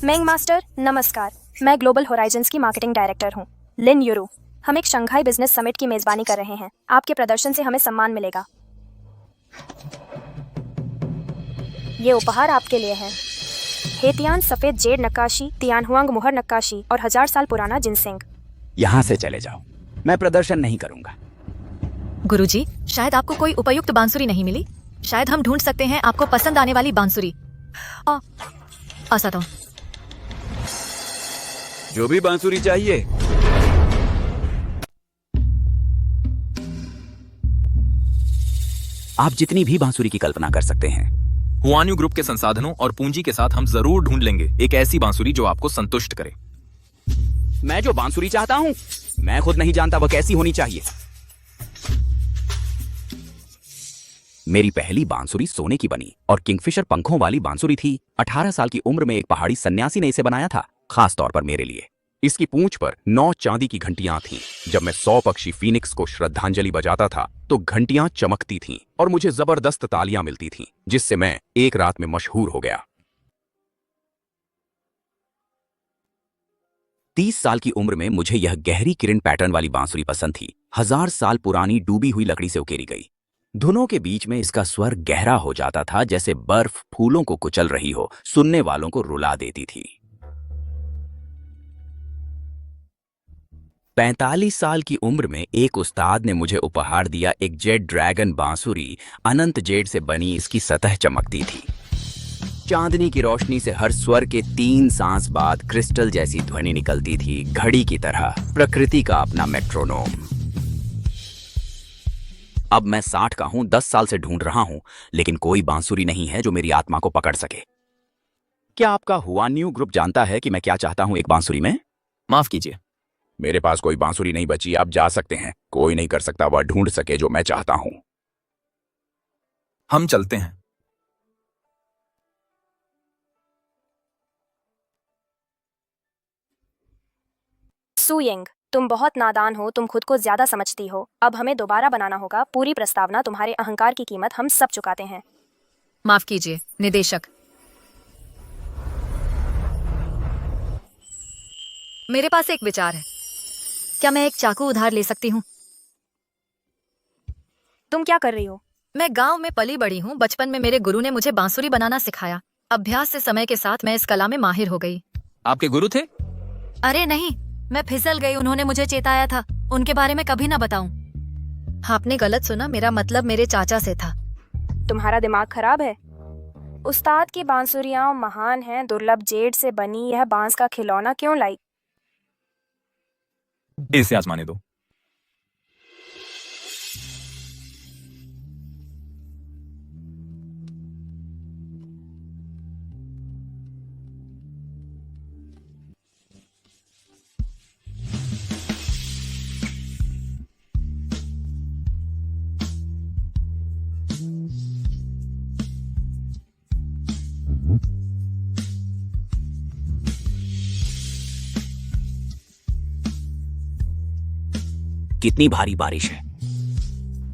मेंग मास्टर, नमस्कार। मैं ग्लोबल होराइजन्स की मार्केटिंग डायरेक्टर हूँ, लिन यूरू। हम एक शंघाई बिजनेस समिट की मेजबानी कर रहे हैं। आपके प्रदर्शन से हमें सम्मान मिलेगा। ये उपहार आपके लिए है। हेतियान सफेद जेड नक्काशी, तियानहुआंग मुहर नक्काशी और 1000 साल पुराना जिनसेंग। यहाँ से चले जाओ, मैं प्रदर्शन नहीं करूंगा। गुरुजी, शायद आपको कोई उपयुक्त बांसुरी नहीं मिली। शायद हम ढूंढ सकते हैं आपको पसंद आने वाली बांसुरी। असत जो भी बांसुरी चाहिए। आप जितनी भी बांसुरी की कल्पना कर सकते हैं। हुआन्यू ग्रुप के संसाधनों और पूंजी के साथ हम जरूर ढूंढ लेंगे एक ऐसी बांसुरी जो आपको संतुष्ट करे। मैं जो बांसुरी चाहता हूं, मैं खुद नहीं जानता वह कैसी होनी चाहिए। मेरी पहली बांसुरी सोने की बनी और किंगफिशर पंखों वाली बांसुरी थी। 18 साल की उम्र में एक पहाड़ी सन्यासी ने इसे बनाया था, खास तौर पर मेरे लिए। इसकी पूंछ पर 9 चांदी की घंटियां थीं। जब मैं 100 पक्षी फीनिक्स को श्रद्धांजलि बजाता था तो घंटियां चमकती थीं और मुझे जबरदस्त तालियां मिलती थीं, जिससे मैं एक रात में मशहूर हो गया। 30 साल की उम्र में मुझे यह गहरी किरण पैटर्न वाली बांसुरी पसंद थी। 1000 साल पुरानी डूबी हुई लकड़ी से उकेरी गई। धुनों के बीच में इसका स्वर गहरा हो जाता था, जैसे बर्फ फूलों को कुचल रही हो, सुनने वालों को रुला देती थी। 45 साल की उम्र में एक उस्ताद ने मुझे उपहार दिया एक जेड ड्रैगन बांसुरी। अनंत जेड से बनी इसकी सतह चमकती थी। चांदनी की रोशनी से हर स्वर के 3 सांस बाद क्रिस्टल जैसी ध्वनि निकलती थी, घड़ी की तरह, प्रकृति का अपना मेट्रोनोम। अब मैं 60 का हूं, 10 साल से ढूंढ रहा हूं, लेकिन कोई बांसुरी नहीं है जो मेरी आत्मा को पकड़ सके। क्या आपका हुआन्यू ग्रुप जानता है कि मैं क्या चाहता हूं एक बांसुरी में? माफ कीजिए, मेरे पास कोई बांसुरी नहीं बची। आप जा सकते हैं। कोई नहीं कर सकता वह ढूंढ सके जो मैं चाहता हूं। हम चलते हैं। सुयिंग, तुम बहुत नादान हो, तुम खुद को ज्यादा समझती हो। अब हमें दोबारा बनाना होगा। पूरी प्रस्तावना, तुम्हारे अहंकार की कीमत हम सब चुकाते हैं। माफ कीजिए, निदेशक। मेरे पास एक विचार है। क्या मैं एक चाकू उधार ले सकती हूँ? तुम क्या कर रही हो? मैं गांव में पली बड़ी हूँ। बचपन में मेरे गुरु ने मुझे बांसुरी बनाना सिखाया। अभ्यास से समय के साथ मैं इस कला में माहिर हो गई। आपके गुरु थे? अरे नहीं, मैं फिसल गई। उन्होंने मुझे चेताया था। उनके बारे में कभी ना बताऊं। आपने गलत सुना, मेरा मतलब मेरे चाचा से था। तुम्हारा दिमाग खराब है। उस्ताद की बांसुरियां महान हैं। दुर्लभ जेड से बनी यह बांस का खिलौना क्यों लाई? इसे आजमाने दो। कितनी भारी बारिश है।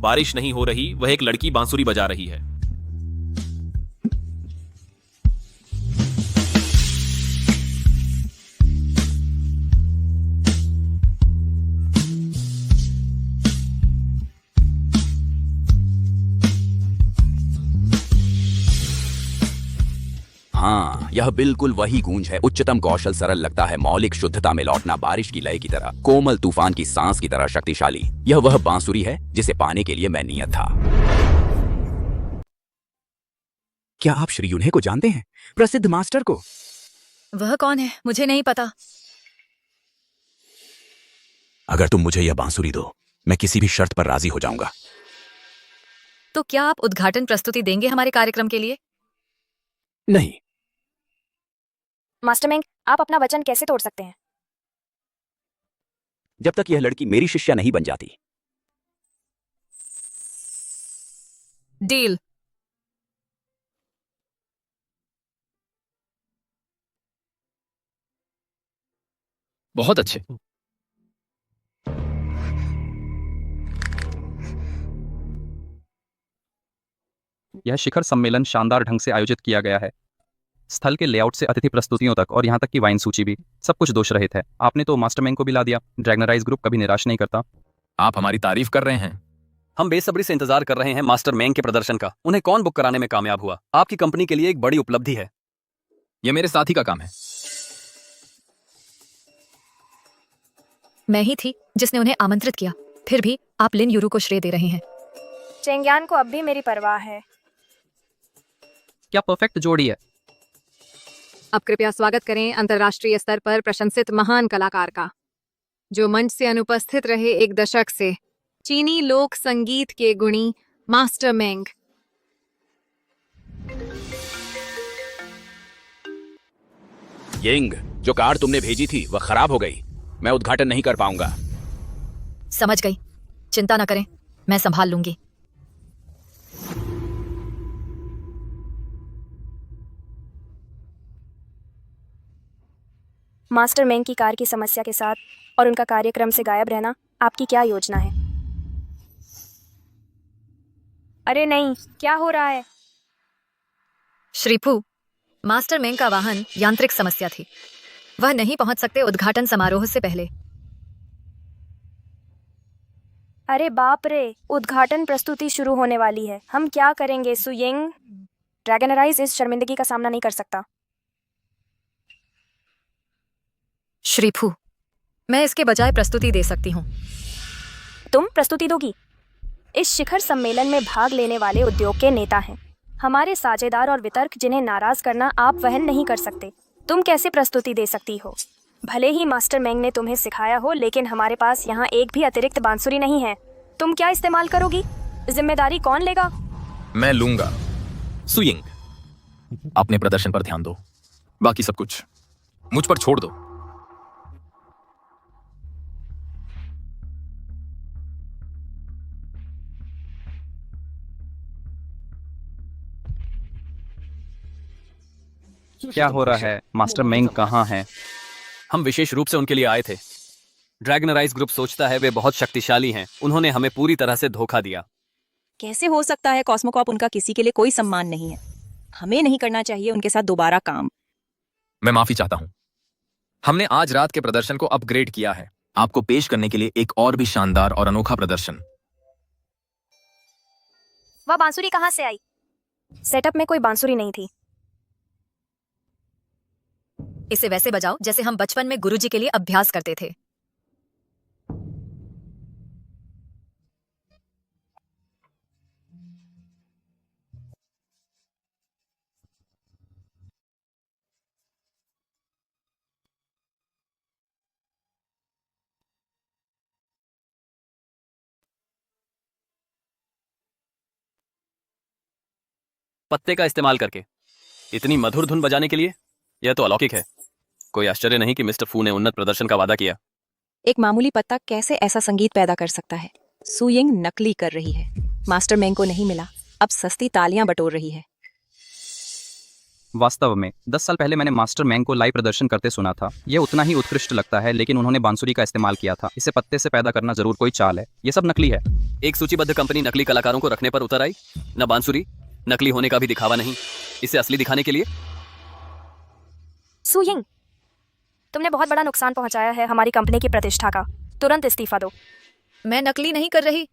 बारिश नहीं हो रही, वह एक लड़की बांसुरी बजा रही है। हाँ, यह बिल्कुल वही गूंज है। उच्चतम कौशल, सरल लगता है, मौलिक शुद्धता में लौटना, बारिश की लय की तरह, कोमल तूफान की सांस की तरह शक्तिशाली। यह वह बांसुरी है जिसे पाने के लिए मैं नियत था। क्या आप श्री यून्हे को जानते हैं, प्रसिद्ध मास्टर को? वह कौन है? मुझे नहीं पता। अगर तुम मुझे यह बांसुरी दो, मैं किसी भी शर्त पर राजी हो जाऊंगा। तो क्या आप उद्घाटन प्रस्तुति देंगे हमारे कार्यक्रम के लिए? नहीं। मास्टर मेंग, आप अपना वचन कैसे तोड़ सकते हैं? जब तक यह लड़की मेरी शिष्या नहीं बन जाती। डील। बहुत अच्छे। यह शिखर सम्मेलन शानदार ढंग से आयोजित किया गया है। स्थल के लेआउट से अतिथि प्रस्तुतियों तक और यहाँ तक कि वाइन सूची भी, सब कुछ दोष रहित है। आपने तो मास्टर मैंग को भी ला दिया। ड्रैगनराइज ग्रुप कभी निराश नहीं करता। आप हमारी तारीफ कर रहे हैं। हम बेसब्री से इंतजार कर रहे हैं मास्टर मैंग के प्रदर्शन का। उन्हें कौन बुक कराने में कामयाब हुआ? आपकी कंपनी के लिए एक बड़ी उपलब्धि है। यह मेरे साथी का काम है। मैं ही थी जिसने उन्हें आमंत्रित किया। फिर भी आप लिन यूरू को श्रेय दे रहे हैं। चेंग्यान को अब भी मेरी परवाह है। क्या परफेक्ट जोड़ी है। अब कृपया स्वागत करें अंतर्राष्ट्रीय स्तर पर प्रशंसित महान कलाकार का, जो मंच से अनुपस्थित रहे एक दशक से, चीनी लोक संगीत के गुणी मास्टर मेंग। यिंग, जो कार्ड तुमने भेजी थी वह खराब हो गई। मैं उद्घाटन नहीं कर पाऊंगा। समझ गई, चिंता न करें, मैं संभाल लूंगी। मास्टर मेंग की कार की समस्या के साथ और उनका कार्यक्रम से गायब रहना आपकी क्या योजना है? अरे नहीं, क्या हो रहा है? श्रीफू, मास्टर मेंग का वाहन यांत्रिक समस्या थी। वह नहीं पहुंच सकते उद्घाटन समारोह से पहले। अरे बाप रे, उद्घाटन प्रस्तुति शुरू होने वाली है। हम क्या करेंगे सुयिंग? ड्रैगनराइज इस शर्मिंदगी का सामना नहीं कर सकता। श्रीफू, मैं इसके बजाय प्रस्तुति दे सकती हूँ। तुम प्रस्तुति दोगी? इस शिखर सम्मेलन में भाग लेने वाले उद्योग के नेता हैं हमारे साझेदार और वितर्क, जिन्हें नाराज करना आप वहन नहीं कर सकते। तुम कैसे प्रस्तुति दे सकती हो? भले ही मास्टर मेंग ने तुम्हें सिखाया हो, लेकिन हमारे पास यहाँ एक भी अतिरिक्त बांसुरी नहीं है। तुम क्या इस्तेमाल करोगी? जिम्मेदारी कौन लेगा? मैं लूंगा। सुयिंग, अपने प्रदर्शन पर ध्यान दो, बाकी सब कुछ मुझ पर छोड़ दो। क्या हो रहा है? मास्टर मेंग कहाँ हैं? हम विशेष रूप से उनके लिए आए थे। ड्रैगनराइज ग्रुप सोचता है वे बहुत शक्तिशाली हैं। उन्होंने हमें पूरी तरह से धोखा दिया। कैसे हो सकता है? कॉस्मोकॉप उनका किसी के लिए कोई सम्मान नहीं है। हमें नहीं करना चाहिए उनके साथ दोबारा काम। मैं माफी चाहता हूं। हमने आज रात के प्रदर्शन को अपग्रेड किया है, आपको पेश करने के लिए एक और भी शानदार और अनोखा प्रदर्शन। वह बांसुरी कहाँ से आई? सेटअप में कोई बांसुरी नहीं थी। इसे वैसे बजाओ जैसे हम बचपन में गुरुजी के लिए अभ्यास करते थे। पत्ते का इस्तेमाल करके इतनी मधुर धुन बजाने के लिए, यह तो अलौकिक है। कोई आश्चर्य नहीं कि मिस्टर फू ने उन्नत प्रदर्शन का वादा किया। एक मामूली पत्ता कैसे ऐसा संगीत पैदा कर सकता है? सुयिंग नकली कर रही है। मास्टर मैंग को नहीं मिला, अब सस्ती तालियां बटोर रही है। वास्तव में 10 साल पहले मैंने मास्टर मैंग को लाइव प्रदर्शन करते सुना था। यह उतना ही उत्कृष्ट लगता है, लेकिन उन्होंने बांसुरी का इस्तेमाल किया था। इसे पत्ते से पैदा करना जरूर कोई चाल है। यह सब नकली है। एक सूचीबद्ध कंपनी नकली कलाकारों को रखने पर उतर आई। न बांसुरी, नकली होने का भी दिखावा नहीं, इसे असली दिखाने के लिए। सुयिंग, तुमने बहुत बड़ा नुकसान पहुंचाया है हमारी कंपनी की प्रतिष्ठा का। तुरंत इस्तीफा दो। मैं नकली नहीं कर रही।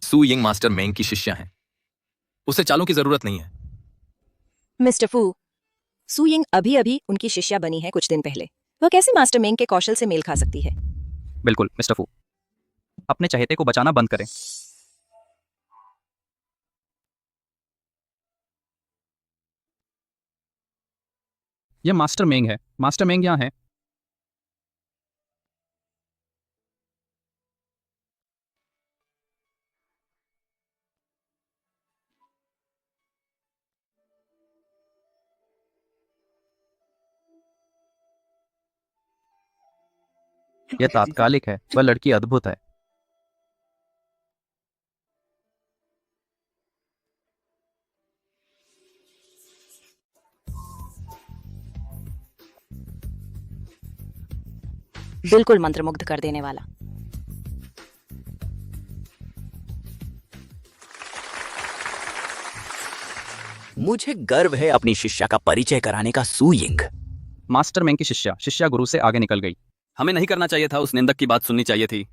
सू यिंग मास्टर मैंग की शिष्या है, उसे चालों की जरूरत नहीं है। मिस्टर फू, सुयिंग अभी अभी उनकी शिष्या बनी है कुछ दिन पहले। वह कैसे मास्टर मैंग के कौशल से मेल खा सकती है? बिल्कुल मिस्टर फू, अपने चहेते को बचाना बंद करें। यह मास्टर मैंग है। मास्टर मैंग यहाँ है। यह तात्कालिक है। वह लड़की अद्भुत है। बिल्कुल मंत्रमुग्ध कर देने वाला। मुझे गर्व है अपनी शिष्या का परिचय कराने का, सुयिंग। मास्टर मैंग की शिष्या गुरु से आगे निकल गई। हमें नहीं करना चाहिए था, उस निंदक की बात सुननी चाहिए थी।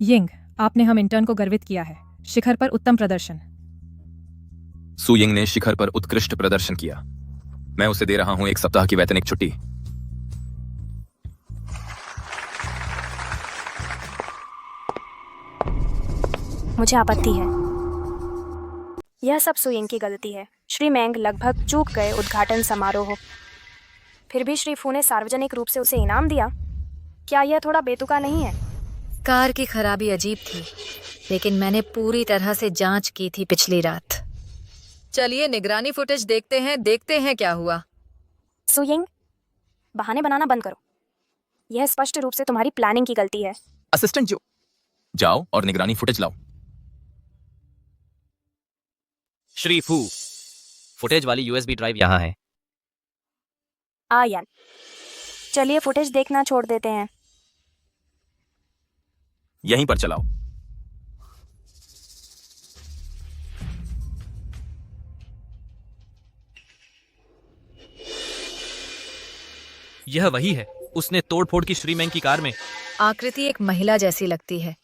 यिंग, आपने हम इंटर्न को गर्वित किया है। शिखर पर उत्तम प्रदर्शन। सुयिंग ने शिखर पर उत्कृष्ट प्रदर्शन किया। मैं उसे दे रहा हूं 1 सप्ताह की वैतनिक छुट्टी। मुझे आपत्ति है। यह सब सुयिंग की गलती है। श्री मैंग लगभग चूक गए उद्घाटन समारोह। फिर भी श्री फू ने सार्वजनिक रूप से उसे इनाम दिया। क्या यह थोड़ा बेतुका नहीं है? कार की खराबी अजीब थी, लेकिन मैंने पूरी तरह से जांच की थी पिछली रात। चलिए निगरानी फुटेज देखते हैं क्या हुआ। सुयिंग, बहाने बनाना बंद करो। यह स्पष्ट रूप से तुम्हारी प्लानिंग की गलती है। असिस्टेंट जो, जाओ और निगरानी फुटेज लाओ। श्री फू, फुटेज वाली यूएसबी ड्राइव यहाँ है। आयन, चलिए फुटेज देखना छोड़ देते हैं। यहीं पर चलाओ। यह वही है, उसने तोड़फोड़ की श्री मैंग की कार में। आकृति एक महिला जैसी लगती है।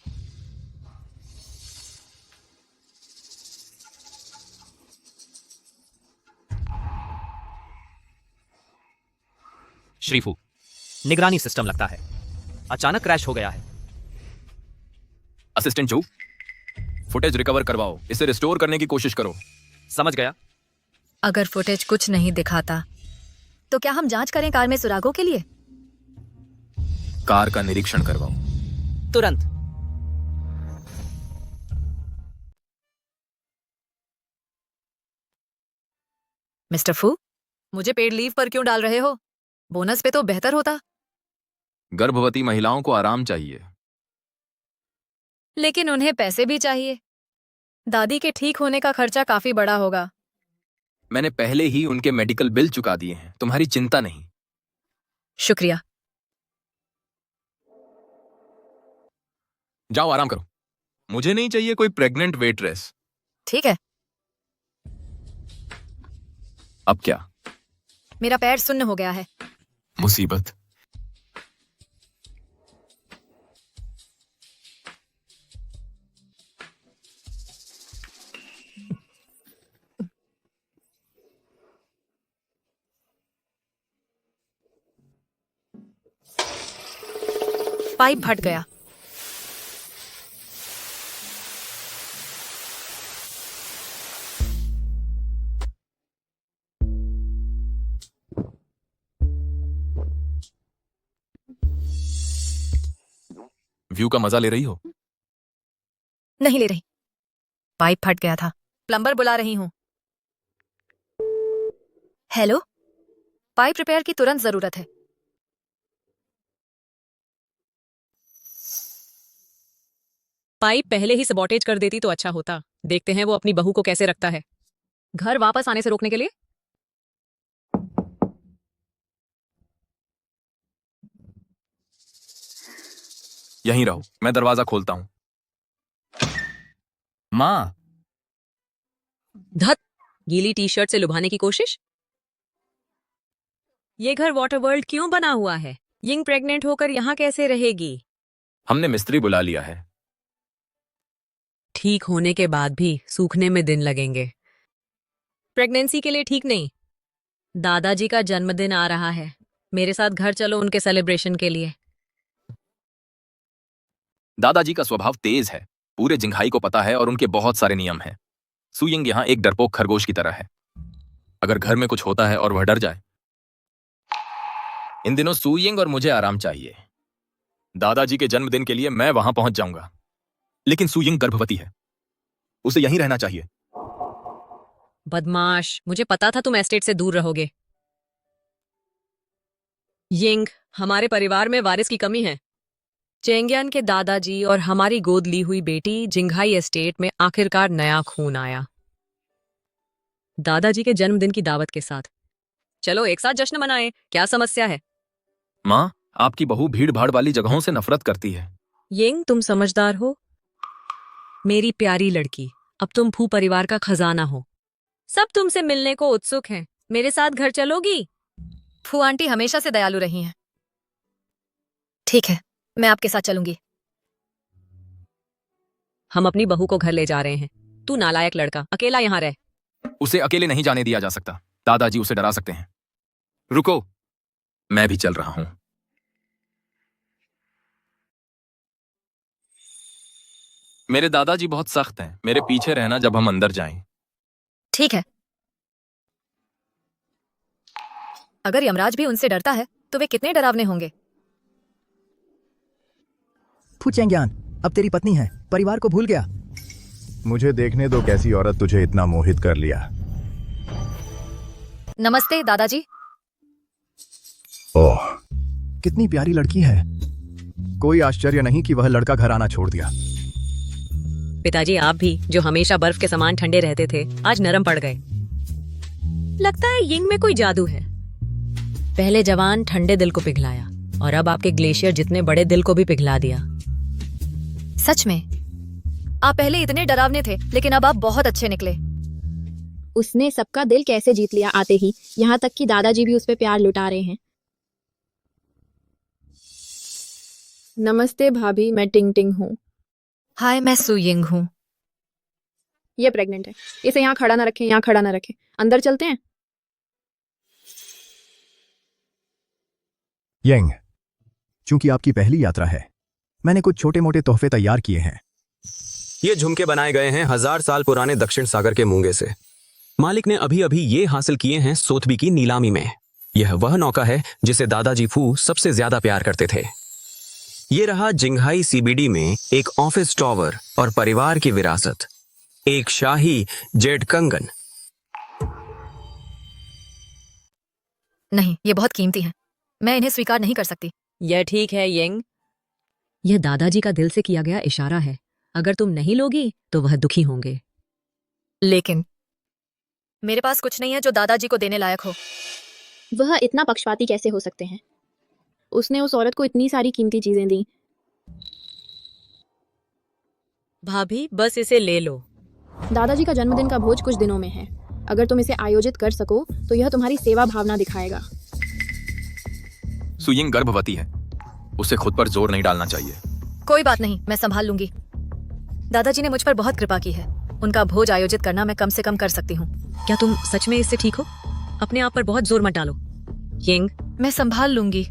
श्रीफू, निगरानी सिस्टम लगता है अचानक क्रैश हो गया है। असिस्टेंट जो, फुटेज रिकवर करवाओ, इसे रिस्टोर करने की कोशिश करो। समझ गया। अगर फुटेज कुछ नहीं दिखाता तो क्या हम जांच करें कार में सुरागों के लिए? कार का निरीक्षण करवाओ तुरंत। मिस्टर फू, मुझे पेड लीव पर क्यों डाल रहे हो? बोनस पे तो बेहतर होता। गर्भवती महिलाओं को आराम चाहिए। लेकिन उन्हें पैसे भी चाहिए। दादी के ठीक होने का खर्चा काफी बड़ा होगा। मैंने पहले ही उनके मेडिकल बिल चुका दिए हैं, तुम्हारी चिंता नहीं। शुक्रिया। जाओ आराम करो, मुझे नहीं चाहिए कोई प्रेग्नेंट वेट्रेस। ठीक है, अब क्या? मेरा पैर सुन्न हो गया है। मुसीबत। पाइप फट गया। व्यू का मजा ले रही हो? नहीं ले रही, पाइप फट गया था। प्लम्बर बुला रही हूँ। हेलो, पाइप रिपेयर की तुरंत जरूरत है। पाइप पहले ही सबॉटेज कर देती तो अच्छा होता। देखते हैं वो अपनी बहू को कैसे रखता है। घर वापस आने से रोकने के लिए यहीं रहो, मैं दरवाजा खोलता हूं। माँ, धत, गीली टी शर्ट से लुभाने की कोशिश। ये घर वाटर वर्ल्ड क्यों बना हुआ है? यिंग प्रेग्नेंट होकर यहाँ कैसे रहेगी? हमने मिस्त्री बुला लिया है। ठीक होने के बाद भी सूखने में दिन लगेंगे। प्रेगनेंसी के लिए ठीक नहीं। दादाजी का जन्मदिन आ रहा है, मेरे साथ घर चलो उनके सेलिब्रेशन के लिए। दादाजी का स्वभाव तेज है, पूरे जिंघाई को पता है और उनके बहुत सारे नियम हैं। सुयिंग यहाँ एक डरपोक खरगोश की तरह है। अगर घर में कुछ होता है और वह डर जाए। इन दिनों सुयिंग और मुझे आराम चाहिए। दादाजी के जन्मदिन के लिए मैं वहां पहुंच जाऊंगा, लेकिन सुयिंग गर्भवती है, उसे यहीं रहना चाहिए। बदमाश, मुझे पता था तुम एस्टेट से दूर रहोगे। यिंग, हमारे परिवार में वारिस की कमी है। चेंगियान के दादाजी और हमारी गोद ली हुई बेटी जिंघाई एस्टेट में आखिरकार नया खून आया, दादाजी के जन्मदिन की दावत के साथ। चलो एक साथ जश्न मनाएं, क्या समस्या है? माँ, आपकी बहू भीड़ भाड़ वाली जगहों से नफरत करती है। यिंग, तुम समझदार हो, मेरी प्यारी लड़की। अब तुम फू परिवार का खजाना हो, सब तुमसे मिलने को उत्सुक हैं। मेरे साथ घर चलोगी? फू आंटी हमेशा से दयालु रही हैं। ठीक है, मैं आपके साथ चलूंगी। हम अपनी बहू को घर ले जा रहे हैं। तू नालायक लड़का, अकेला यहाँ रह। उसे अकेले नहीं जाने दिया जा सकता, दादाजी उसे डरा सकते हैं। रुको, मैं भी चल रहा हूं। मेरे दादाजी बहुत सख्त हैं, मेरे पीछे रहना जब हम अंदर जाएं। ठीक है, अगर यमराज भी उनसे डरता है तो वे कितने डरावने होंगे। फू चेंगियान, अब तेरी पत्नी है, परिवार को भूल गया। मुझे देखने दो कैसी औरत तुझे इतना मोहित कर लिया। नमस्ते दादाजी। ओह, कितनी प्यारी लड़की है। कोई आश्चर्य नहीं कि वह लड़का घर आना छोड़ दिया। पिताजी, आप भी, जो हमेशा बर्फ के समान ठंडे रहते थे, आज नरम पड़ गए। लगता है यिंग में कोई जादू है। पहले जवान ठंडे दिल को पिघलाया और अब आपके ग्लेशियर जितने बड़े दिल को भी पिघला दिया। सच में, आप पहले इतने डरावने थे, लेकिन अब आप बहुत अच्छे निकले। उसने सबका दिल कैसे जीत लिया आते ही, यहाँ तक कि दादाजी भी उस पे प्यार लुटा रहे हैं। नमस्ते भाभी, मैं टिंग टिंग हूँ। हाय, मैं सुयिंग हूँ। ये प्रेग्नेंट है, इसे यहाँ खड़ा ना रखें, यहाँ खड़ा ना रखें। अंदर चलते हैं। यंग, चूंकि आपकी पहली यात्रा है, मैंने कुछ छोटे मोटे तोहफे तैयार किए हैं। ये झुमके बनाए गए हैं 1000 साल पुराने दक्षिण सागर के मूंगे से। मालिक ने अभी अभी ये हासिल किए हैं सोथबी की नीलामी में। यह वह नौका है जिसे दादाजी फू सबसे ज्यादा प्यार करते थे। ये रहा जिंघाई सीबीडी में एक ऑफिस टॉवर और परिवार की विरासत, एक शाही जेड कंगन। नहीं, ये बहुत कीमती हैं, मैं इन्हें स्वीकार नहीं कर सकती। यह ठीक है यिंग, यह दादाजी का दिल से किया गया इशारा है। अगर तुम नहीं लोगी तो वह दुखी होंगे। लेकिन मेरे पास कुछ नहीं है जो दादाजी को देने लायक हो। वह इतना पक्षपाती कैसे हो सकते हैं? उसने उस औरत को इतनी सारी कीमती चीजें दी। भाभी बस इसे ले लो। दादाजी का जन्मदिन का भोज कुछ दिनों में है। अगर तुम इसे आयोजित कर सको तो यह तुम्हारी सेवा भावना दिखाएगा। सुयिंग गर्भवती है, उसे खुद पर जोर नहीं डालना चाहिए। कोई बात नहीं, मैं संभाल लूंगी। दादाजी ने मुझ पर बहुत कृपा की है। उनका भोज आयोजित करना मैं कम से कम कर सकती हूँ। क्या तुम सच में इससे ठीक हो? अपने आप पर बहुत जोर मत डालो। यिंग, मैं संभाल लूंगी।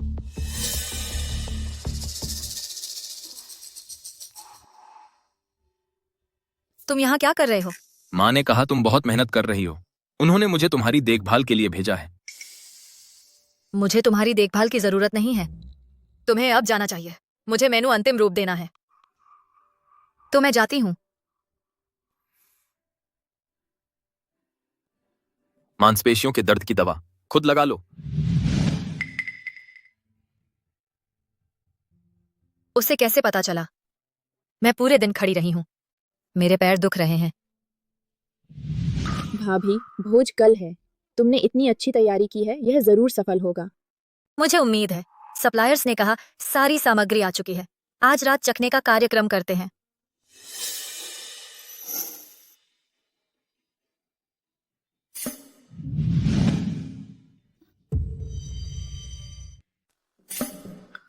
तुम यहाँ क्या कर रहे हो? माँ ने कहा तुम बहुत मेहनत कर रही हो। उन्होंने मुझे तुम्हारी देखभाल के लिए भेजा है। मुझे तुम्हारी देखभाल की जरूरत नहीं है। तुम्हें अब जाना चाहिए। मुझे मेनू अंतिम रूप देना है। तो मैं जाती हूँ। मांसपेशियों के दर्द की दवा खुद लगा लो। उसे कैसे पता चला? मैं पूरे दिन खड़ी रही हूँ। मेरे पैर दुख रहे हैं। भाभी, भोज कल है। तुमने इतनी अच्छी तैयारी की है, यह जरूर सफल होगा। मुझे उम्मीद है। सप्लायर्स ने कहा सारी सामग्री आ चुकी है। आज रात चखने का कार्यक्रम करते हैं।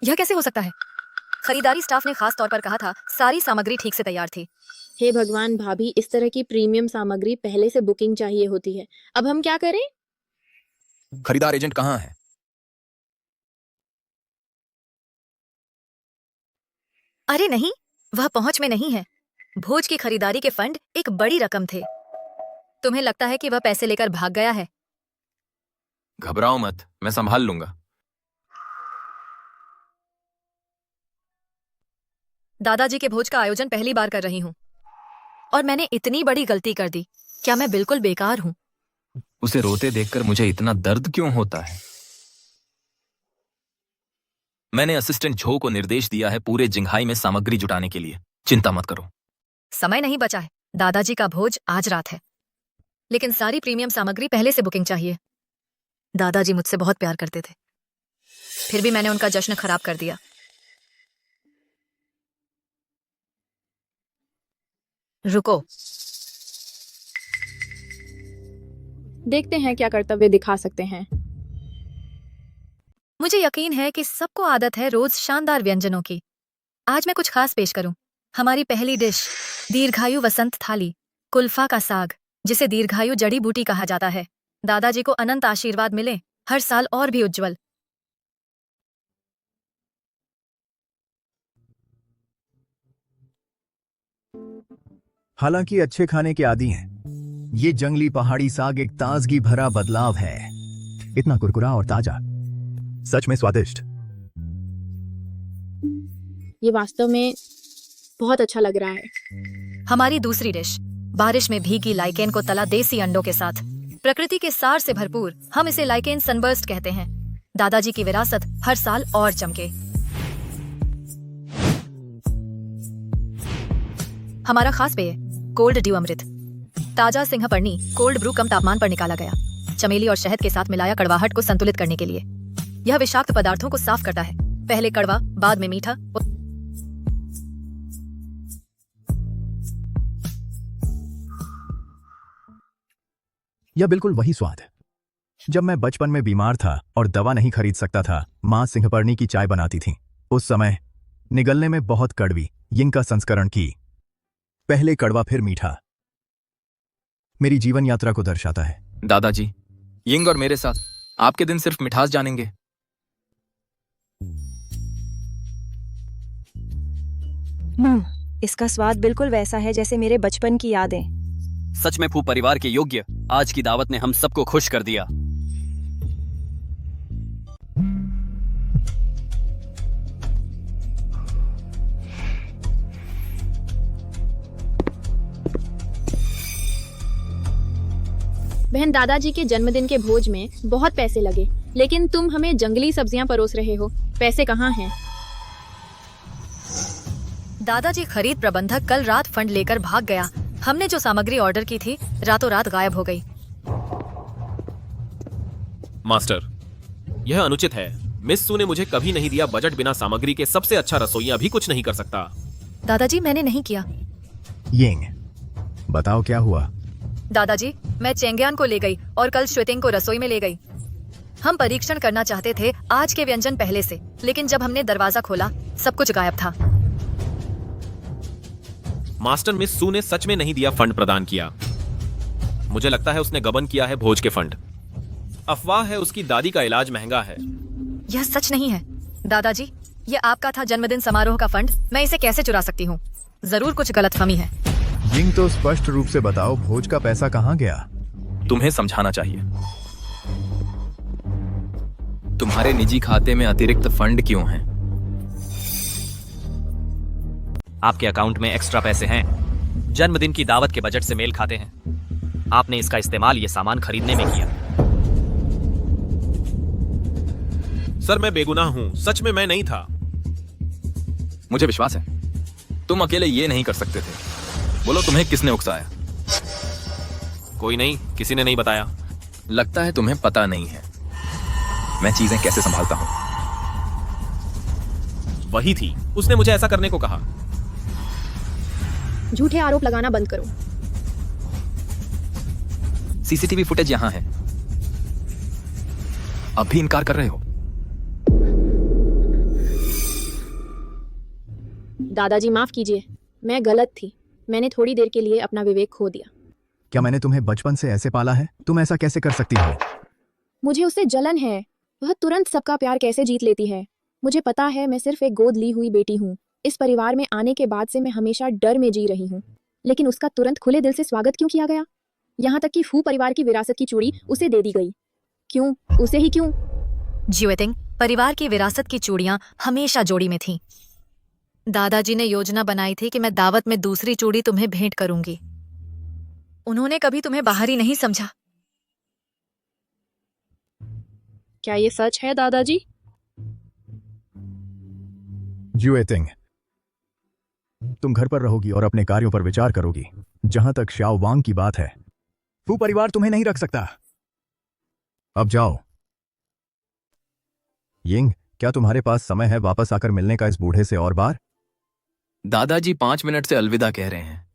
यह कैसे हो सकता है? खरीदारी स्टाफ ने खास तौर पर कहा था सारी सामग्री ठीक से तैयार थी। हे भगवान भाभी, इस तरह की प्रीमियम सामग्री पहले से बुकिंग चाहिए होती है। अब हम क्या करें? खरीदार एजेंट कहाँ है? अरे नहीं, वह पहुंच में नहीं है। भोज की खरीदारी के फंड एक बड़ी रकम थे। तुम्हें लगता है कि वह पैसे लेकर भाग गया है? घबराओ मत, मैं संभाल लूंगा। दादाजी के भोज का आयोजन पहली बार कर रही हूँ और मैंने इतनी बड़ी गलती कर दी। क्या मैं बिल्कुल बेकार हूँ? उसे रोते देखकर मुझे इतना दर्द क्यों होता है? मैंने असिस्टेंट झो को निर्देश दिया है पूरे जिंघाई में सामग्री जुटाने के लिए। चिंता मत करो। समय नहीं बचा है। दादाजी का भोज आज रात है, लेकिन सारी प्रीमियम सामग्री पहले से बुकिंग चाहिए। दादाजी मुझसे बहुत प्यार करते थे, फिर भी मैंने उनका जश्न खराब कर दिया। रुको, देखते हैं क्या कर्तव्य दिखा सकते हैं। मुझे यकीन है कि सबको आदत है रोज शानदार व्यंजनों की। आज मैं कुछ खास पेश करूं। हमारी पहली डिश, दीर्घायु वसंत थाली, कुल्फा का साग, जिसे दीर्घायु जड़ी बूटी कहा जाता है। दादाजी को अनंत आशीर्वाद मिले, हर साल और भी उज्जवल। हालांकि अच्छे खाने के आदी हैं, ये जंगली पहाड़ी साग एक ताजगी भरा बदलाव है। इतना कुरकुरा और ताजा, सच में स्वादिष्ट। ये वास्तव में बहुत अच्छा लग रहा है। हमारी दूसरी डिश, बारिश में भीगी लाइकेन को तला देसी अंडों के साथ, प्रकृति के सार से भरपूर। हम इसे लाइकेन सनबर्स्ट कहते हैं। दादाजी की विरासत हर साल और चमके। हमारा खास पेय, कोल्ड ड्यू अमृत। ताजा सिंहपर्णी कोल्ड ब्रू कम तापमान पर निकाला गया, चमेली और शहद के साथ मिलाया कड़वाहट को संतुलित करने के लिए। यह विषाक्त पदार्थों को साफ करता है, पहले कड़वा बाद में मीठा। यह बिल्कुल वही स्वाद है। जब मैं बचपन में बीमार था और दवा नहीं खरीद सकता था, माँ सिंहपर्णी की चाय बनाती थी। उस समय निगलने में बहुत कड़वी यिंग का संस्करण की, पहले कड़वा फिर मीठा। मेरी जीवन यात्रा को दर्शाता है। दादाजी, यिंग और मेरे साथ आपके दिन सिर्फ मिठास जानेंगे। इसका स्वाद बिल्कुल वैसा है जैसे मेरे बचपन की यादें। सच में फू परिवार के योग्य। आज की दावत ने हम सबको खुश कर दिया। बहन, दादाजी के जन्मदिन के भोज में बहुत पैसे लगे, लेकिन तुम हमें जंगली सब्जियां परोस रहे हो। पैसे कहाँ हैं? दादाजी खरीद प्रबंधक कल रात फंड लेकर भाग गया। हमने जो सामग्री ऑर्डर की थी रातों रात गायब हो गई। मास्टर, यह अनुचित है। मिस सू ने मुझे कभी नहीं दिया बजट बिना सामग्री के सबसे अच्छा रसोइया भी कुछ नहीं कर सकता। दादाजी, मैंने नहीं किया। यिंग, बताओ क्या हुआ? दादाजी, मैं चेंगियान को ले गई और कल श्वेतिंग को रसोई में ले गई। हम परीक्षण करना चाहते थे आज के व्यंजन पहले से, लेकिन जब हमने दरवाजा खोला सब कुछ गायब था। मास्टर मिस सू ने सच में नहीं दिया फंड प्रदान किया। मुझे लगता है उसने गबन किया है भोज के फंड। अफवाह है उसकी दादी का इलाज महंगा है। यह सच नहीं है दादाजी, यह आपका था जन्मदिन समारोह का फंड, मैं इसे कैसे चुरा सकती हूँ? जरूर कुछ गलतफहमी है। यिंग, तो स्पष्ट रूप से बताओ भोज का पैसा कहाँ गया? तुम्हें समझाना चाहिए। तुम्हारे निजी खाते में अतिरिक्त फंड क्यों हैं? आपके अकाउंट में एक्स्ट्रा पैसे हैं, जन्मदिन की दावत के बजट से मेल खाते हैं। आपने इसका इस्तेमाल ये सामान खरीदने में किया। सर मैं बेगुनाह हूं, सच में मैं नहीं था। मुझे विश्वास है तुम अकेले ये नहीं कर सकते थे। बोलो तुम्हें किसने उकसाया? कोई नहीं, किसी ने नहीं बताया। लगता है तुम्हें पता नहीं है मैं चीजें कैसे संभालता हूं। वही थी, उसने मुझे ऐसा करने को कहा। झूठे आरोप लगाना बंद करो। सीसीटीवी फुटेज यहां है। अब भी इनकार कर रहे हो? दादाजी माफ कीजिए, मैं गलत थी। मैंने थोड़ी देर के लिए अपना विवेक खो दिया। क्या मैंने तुम्हें बचपन से ऐसे पाला है? तुम ऐसा कैसे कर सकती हो? मुझे उससे जलन है। वह तुरंत सबका प्यार कैसे जीत लेती है। मुझे पता है मैं सिर्फ एक गोद ली हुई बेटी हूँ। इस परिवार में आने के बाद से मैं हमेशा डर में जी रही हूँ, लेकिन उसका तुरंत खुले दिल से स्वागत क्यों किया गया? यहाँ तक कि फू परिवार की विरासत की चूड़ी उसे दे दी गई। क्यों? उसे ही क्यों? ज्वेतिंग, परिवार की विरासत की चूड़ियां हमेशा जोड़ी में थीं। दादाजी ने योजना बनाई थी कि मैं दावत में दूसरी चूड़ी तुम्हें भेंट करूंगी। उन्होंने कभी तुम्हें बाहर ही नहीं समझा। क्या ये सच है दादाजी? ज्वेतिंग, तुम घर पर रहोगी और अपने कार्यों पर विचार करोगी। जहां तक शाओ वांग की बात है, फू परिवार तुम्हें नहीं रख सकता। अब जाओ। यिंग, क्या तुम्हारे पास समय है वापस आकर मिलने का इस बूढ़े से और बार? दादाजी 5 मिनट से अलविदा कह रहे हैं।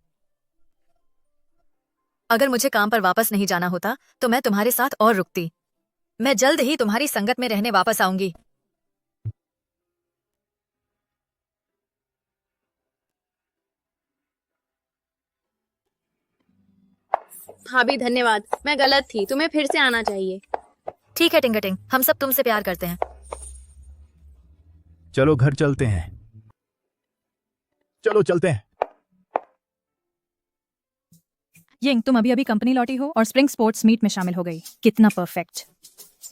अगर मुझे काम पर वापस नहीं जाना होता तो मैं तुम्हारे साथ और रुकती। मैं जल्द ही तुम्हारी संगत में रहने वापस आऊंगी। भाभी धन्यवाद, मैं गलत थी। तुम्हें फिर से आना चाहिए। ठीक है टिंगटिंग, हम सब तुमसे प्यार करते हैं। चलो घर चलते हैं। चलो चलते हैं। यिंग, तुम अभी अभी कंपनी लौटी हो और स्प्रिंग स्पोर्ट्स मीट में शामिल हो गई। कितना परफेक्ट।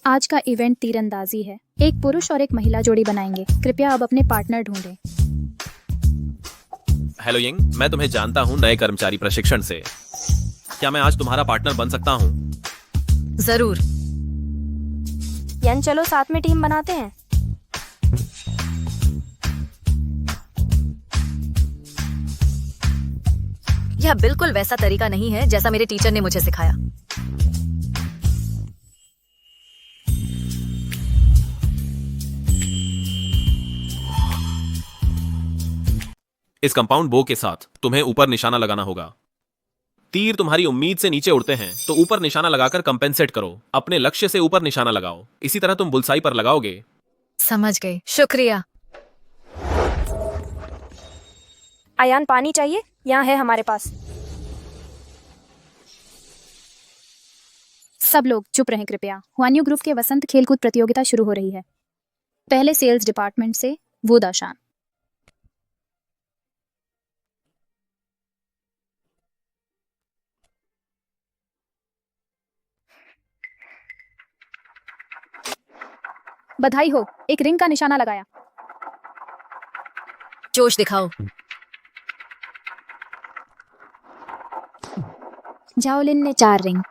आज का इवेंट तीरंदाजी है। एक पुरुष और एक महिला जोड़ी बनाएंगे। कृपया अब अपने पार्टनर ढूंढें। हेलो यिंग, मैं तुम्हें जानता हूं नए कर्मचारी प्रशिक्षण से। क्या मैं आज तुम्हारा पार्टनर बन सकता हूं? जरूर। यन, चलो साथ में टीम बनाते हैं। यह बिल्कुल वैसा तरीका नहीं है जैसा मेरे टीचर ने मुझे सिखाया। इस कंपाउंड बो के साथ तुम्हें ऊपर निशाना लगाना होगा। तीर तुम्हारी उम्मीद से नीचे उड़ते हैं तो ऊपर निशाना लगाकर कंपेंसेट करो। अपने लक्ष्य से ऊपर निशाना लगाओ। इसी तरह तुम बुलसाई पर लगाओगे। समझ गई, शुक्रिया। आयान, पानी चाहिए? यहाँ है हमारे पास। सब लोग चुप रहें कृपया। हुआन्यू ग्रुप के वसंत खेलकूद प्रतियोगिता शुरू हो रही है। पहले सेल्स डिपार्टमेंट से वो दाशान। बधाई हो, एक रिंग का निशाना लगाया। जोश दिखाओ। जाओलिन ने 4 रिंग।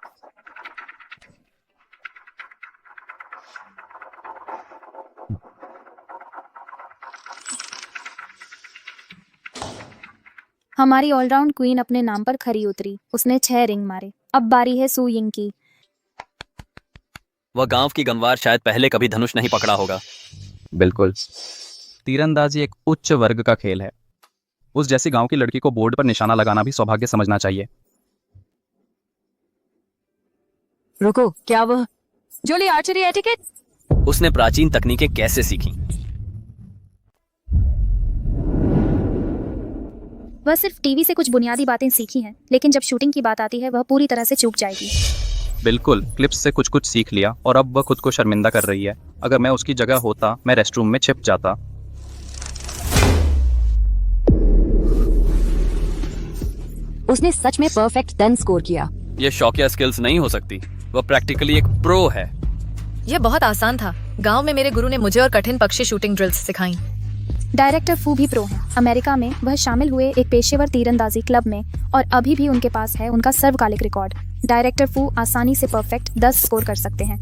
हमारी ऑलराउंड क्वीन अपने नाम पर खरी उतरी। उसने 6 रिंग मारे। अब बारी है सू यिंग की। वह गांव की गंवार शायद पहले कभी धनुष नहीं पकड़ा होगा। बिल्कुल। तीरंदाजी एक उच्च वर्ग का खेल है। उस जैसी गांव की लड़की को बोर्ड पर निशाना लगाना भी सौभाग्य समझना चाहिए। रुको, क्या वह जोली आर्चरी एटिकेट? उसने प्राचीन तकनीकें कैसे सीखी? वह सिर्फ टीवी से कुछ बुनियादी बातें सीखी हैं, लेकिन जब शूटिंग की बात आती है वह पूरी तरह से चूक जाएगी। बिल्कुल, क्लिप्स से कुछ कुछ सीख लिया और अब वह खुद को शर्मिंदा कर रही है। अगर मैं उसकी जगह होता मैं रेस्टरूम में छिप जाता। उसने सच में परफेक्ट 10 स्कोर किया। ये शौकिया स्किल्स नहीं हो सकती, वह प्रैक्टिकली एक प्रो है। यह बहुत आसान था। गांव में मेरे गुरु ने मुझे और कठिन पक्षी शूटिंग ड्रिल्स सिखाई। डायरेक्टर फू भी प्रो हैं। अमेरिका में वह शामिल हुए एक पेशेवर तीरंदाजी क्लब में और अभी भी उनके पास है उनका सर्वकालिक रिकॉर्ड। डायरेक्टर फू आसानी से परफेक्ट 10 स्कोर कर सकते हैं।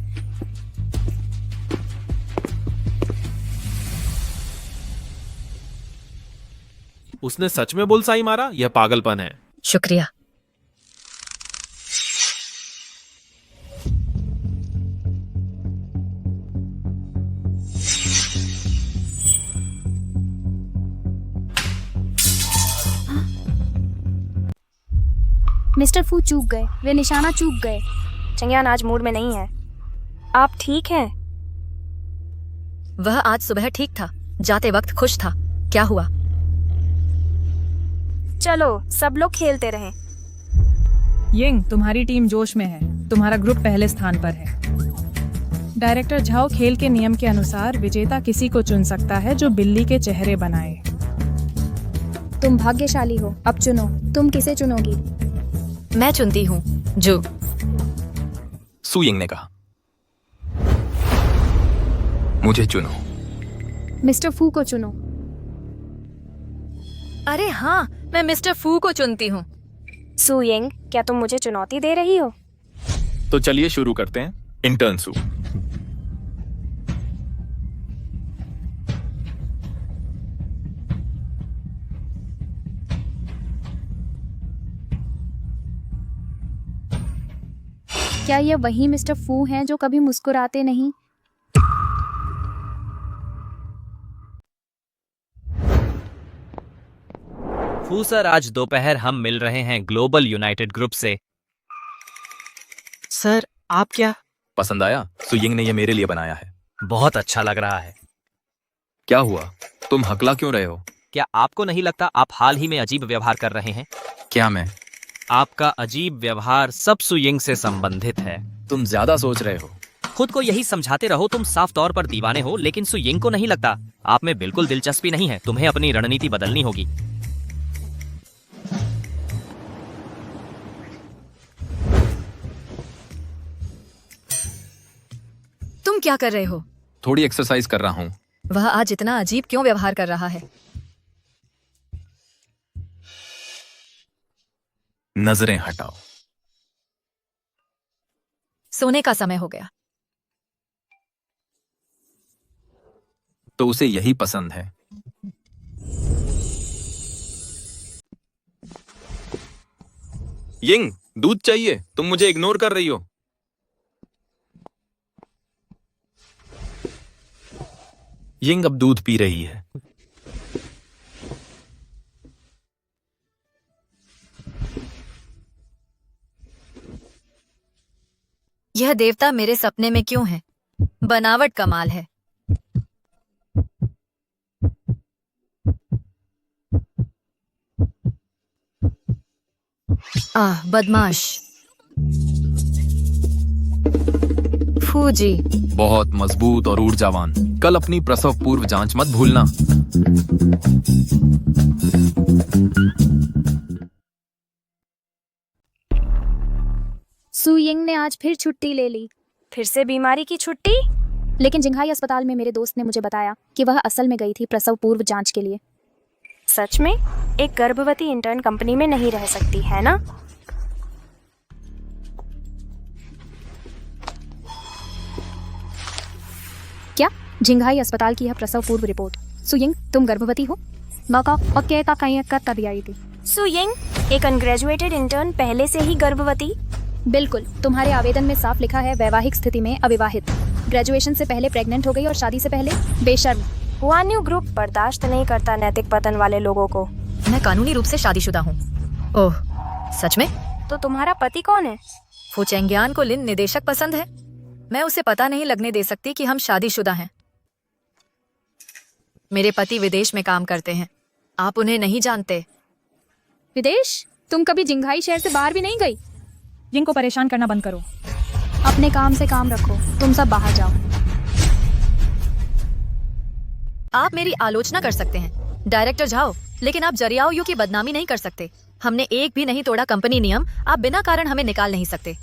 उसने सच में बुलसाई मारा? यह पागलपन है। शुक्रिया। मिस्टर फू चूक गए, वे निशाना चूक गए। चंग्यान आज मूड में नहीं है। आप ठीक हैं? वह आज सुबह ठीक था, जाते वक्त खुश था। क्या हुआ? चलो सब लोग खेलते रहें। यिंग, तुम्हारी टीम जोश में है। तुम्हारा ग्रुप पहले स्थान पर है। डायरेक्टर झाओ खेल के नियम के अनुसार विजेता किसी को चुन सकता है जो बिल्ली के चेहरे बनाए। तुम भाग्यशाली हो। अब चुनो, तुम किसे चुनोगी? मैं चुनती हूँ जो। सुयिंग ने कहा। मुझे चुनो। मिस्टर फू को चुनो। अरे हाँ, मैं मिस्टर फू को चुनती हूँ। सुयिंग, क्या तुम मुझे चुनौती दे रही हो? तो चलिए शुरू करते हैं। इंटर्न सू। क्या ये वही मिस्टर फू हैं जो कभी मुस्कुराते नहीं? फू सर, आज दोपहर हम मिल रहे हैं ग्लोबल यूनाइटेड ग्रुप से। सर, आप क्या पसंद आया? सुयिंग ने यह मेरे लिए बनाया है। बहुत अच्छा लग रहा है। क्या हुआ? तुम हकला क्यों रहे हो? क्या आपको नहीं लगता आप हाल ही में अजीब व्यवहार कर रहे हैं? क्या मैं? आपका अजीब व्यवहार सब सुयिंग से संबंधित है। तुम ज्यादा सोच रहे हो। खुद को यही समझाते रहो तुम साफ तौर पर दीवाने हो, लेकिन सुयिंग को नहीं लगता। आप में बिल्कुल दिलचस्पी नहीं है। तुम्हें अपनी रणनीति बदलनी होगी। तुम क्या कर रहे हो? थोड़ी एक्सरसाइज कर रहा हूँ। वह आज इतना अजीब क्यों व्यवहार कर रहा है? नजरें हटाओ। सोने का समय हो गया। तो उसे यही पसंद है। यिंग, दूध चाहिए? तुम मुझे इग्नोर कर रही हो। यिंग अब दूध पी रही है। यह देवता मेरे सपने में क्यों है? बनावट कमाल है। बदमाश। फूजी बहुत मजबूत और ऊर्जावान। कल अपनी प्रसव पूर्व जांच मत भूलना। सुयिंग ने आज फिर छुट्टी ले ली। फिर से बीमारी की छुट्टी? लेकिन जिंघाई अस्पताल में मेरे दोस्त ने मुझे बताया कि वह असल में गई थी प्रसव पूर्व जांच के लिए। सच में? एक गर्भवती इंटर्न कंपनी में नहीं रह सकती है ना? क्या? जिंघाई अस्पताल की यह प्रसव पूर्व रिपोर्ट। सुयिंग, तुम गर्भवती हो? मौका और क्या का कहीं का तबियाई थी। सुयिंग, एक अनग्रेजुएटेड इंटर्न पहले से ही गर्भवती? बिल्कुल, तुम्हारे आवेदन में साफ लिखा है वैवाहिक स्थिति में अविवाहित, ग्रेजुएशन से पहले प्रेग्नेंट हो गई और शादी से पहले बेशर्म। हुआन्यू ग्रुप बर्दाश्त नहीं करता नैतिक पतन वाले लोगों को। मैं कानूनी रूप से शादीशुदा हूँ। ओह, सच में? तो तुम्हारा पति कौन है? फू चेंगियान को लिन निदेशक पसंद है। मैं उसे पता नहीं लगने दे सकती कि हम शादीशुदा हैं। मेरे पति विदेश में काम करते हैं। आप उन्हें नहीं जानते। विदेश? तुम कभी जिंघाई शहर से बाहर भी नहीं गई? यिंग को परेशान करना बंद करो। अपने काम से काम रखो, तुम सब बाहर जाओ। आप मेरी आलोचना कर सकते हैं, डायरेक्टर झाओ, लेकिन आप जरियाओ यू की बदनामी नहीं कर सकते। हमने एक भी नहीं तोड़ा कंपनी नियम। आप बिना कारण हमें निकाल नहीं सकते।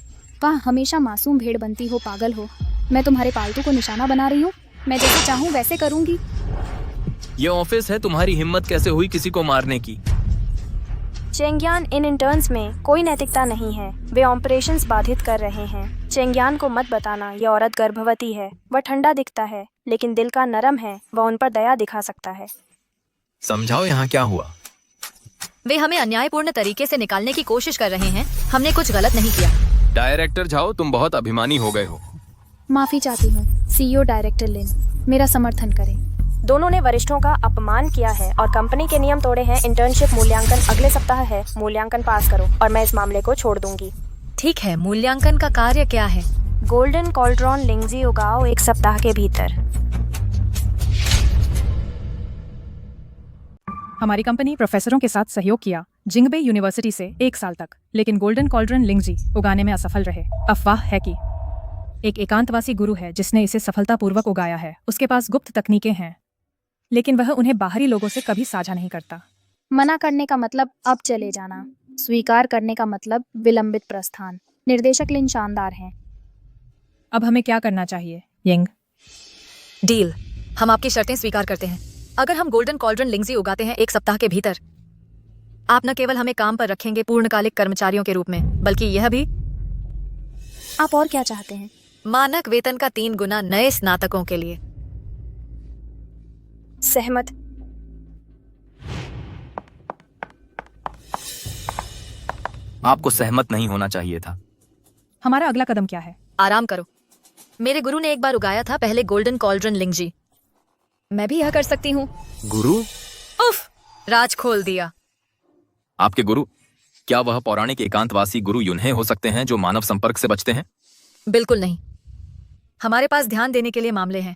वाह, हमेशा मासूम भेड़ बनती हो, पागल हो। मैं तुम्हारे पालतू को निशाना बना रही हूँ। मैं जैसे चाहूँ वैसे करूँगी। ये ऑफिस है, तुम्हारी हिम्मत कैसे हुई किसी को मारने की? चेंगियान, इन इंटर्न्स में कोई नैतिकता नहीं है। वे ऑपरेशंस बाधित कर रहे हैं। चेंगियान को मत बताना ये औरत गर्भवती है। वह ठंडा दिखता है लेकिन दिल का नरम है। वह उन पर दया दिखा सकता है। समझाओ यहाँ क्या हुआ? वे हमें अन्यायपूर्ण तरीके से निकालने की कोशिश कर रहे हैं। हमने कुछ गलत नहीं किया। डायरेक्टर झाओ, तुम बहुत अभिमानी हो गए हो। माफी चाहती हूँ सीईओ डायरेक्टर लिन, मेरा समर्थन करें। दोनों ने वरिष्ठों का अपमान किया है और कंपनी के नियम तोड़े हैं। इंटर्नशिप मूल्यांकन अगले सप्ताह है। मूल्यांकन पास करो और मैं इस मामले को छोड़ दूंगी। ठीक है, मूल्यांकन का कार्य क्या है? गोल्डन कॉल्ड्रॉन लिंगजी उगाओ 1 सप्ताह के भीतर। हमारी कंपनी प्रोफेसरों के साथ सहयोग किया जिंगबे यूनिवर्सिटी से 1 साल तक, लेकिन गोल्डन कॉल्ड्रन लिंगजी उगाने में असफल रहे। अफवाह है कि एक एकांतवासी गुरु है जिसने इसे सफलतापूर्वक उगाया है। उसके पास गुप्त तकनीकें हैं, लेकिन वह उन्हें बाहरी लोगों से कभी साझा नहीं करता। मना करने का मतलब अब चले जाना, स्वीकार करने का मतलब विलंबित प्रस्थान। निर्देशक लिन शानदार हैं। अब हमें क्या करना चाहिए यिंग? डील। हम आपकी शर्तें स्वीकार करते हैं। अगर हम गोल्डन कॉल्ड्रन लिंगजी उगाते हैं 1 सप्ताह के भीतर, आप न केवल हमें काम पर रखेंगे पूर्णकालिक कर्मचारियों के रूप में, बल्कि यह भी। आप और क्या चाहते हैं? मानक वेतन का 3 गुना नए स्नातकों के लिए। सहमत। आपको सहमत नहीं होना चाहिए था। हमारा अगला कदम क्या है? आराम करो। मेरे गुरु ने एक बार उगाया था, पहले गोल्डन कॉल्ड्रन लिंगजी। मैं भी यह कर सकती हूँ। गुरु? उफ, राज खोल दिया। आपके गुरु? क्या वह पौराणिक एकांतवासी गुरु यून्हे हो सकते हैं जो मानव संपर्क से बचते हैं? बिल्कुल नहीं। हमारे पास ध्यान देने के लिए मामले हैं।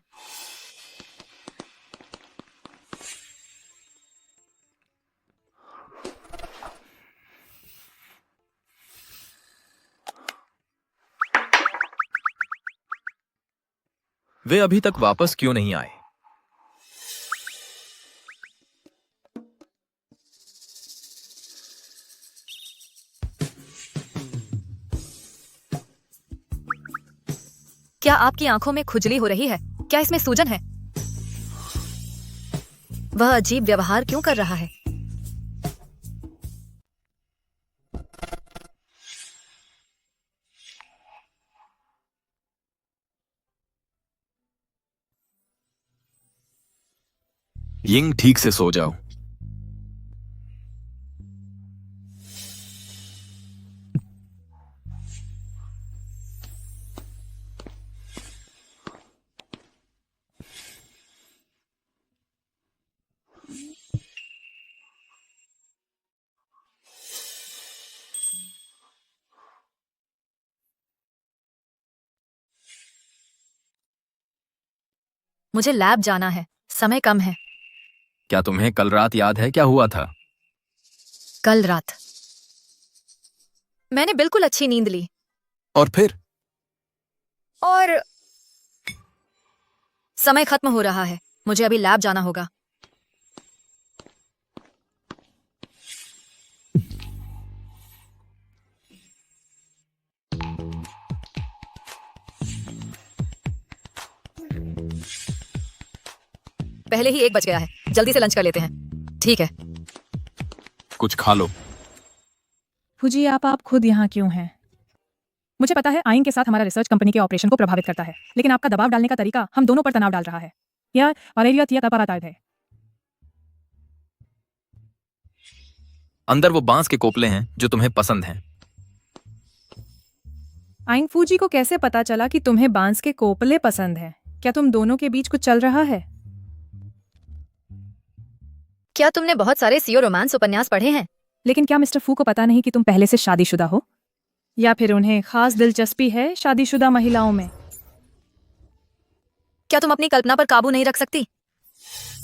वे अभी तक वापस क्यों नहीं आए? क्या आपकी आंखों में खुजली हो रही है? क्या इसमें सूजन है? वह अजीब व्यवहार क्यों कर रहा है? यिंग, ठीक से सो जाओ। मुझे लैब जाना है, समय कम है। क्या तुम्हें कल रात याद है क्या हुआ था? कल रात मैंने बिल्कुल अच्छी नींद ली। और फिर? और समय खत्म हो रहा है। मुझे अभी लैब जाना होगा। पहले ही 1 बज गया है। जल्दी से लंच कर लेते हैं। ठीक है। कुछ खा लो। फूजी, आप खुद यहाँ क्यों हैं? मुझे पता है आइन के साथ हमारा रिसर्च कंपनी के ऑपरेशन को प्रभावित करता है, लेकिन आपका दबाव डालने का तरीका हम दोनों पर तनाव डाल रहा है। यह ऑरेलिया तिया तपरातायद है। अंदर वो बांस के कोपले हैं जो तुम्हें पसंद हैं। आइन, फूजी को कैसे पता चला कि तुम्हें बांस के कोपले पसंद हैं? क्या तुम दोनों के बीच कुछ चल रहा है? क्या तुमने बहुत सारे सीओ रोमांस उपन्यास पढ़े हैं? लेकिन क्या मिस्टर फू को पता नहीं कि तुम पहले से शादीशुदा हो? या फिर उन्हें खास दिलचस्पी है शादीशुदा महिलाओं में? क्या तुम अपनी कल्पना पर काबू नहीं रख सकती?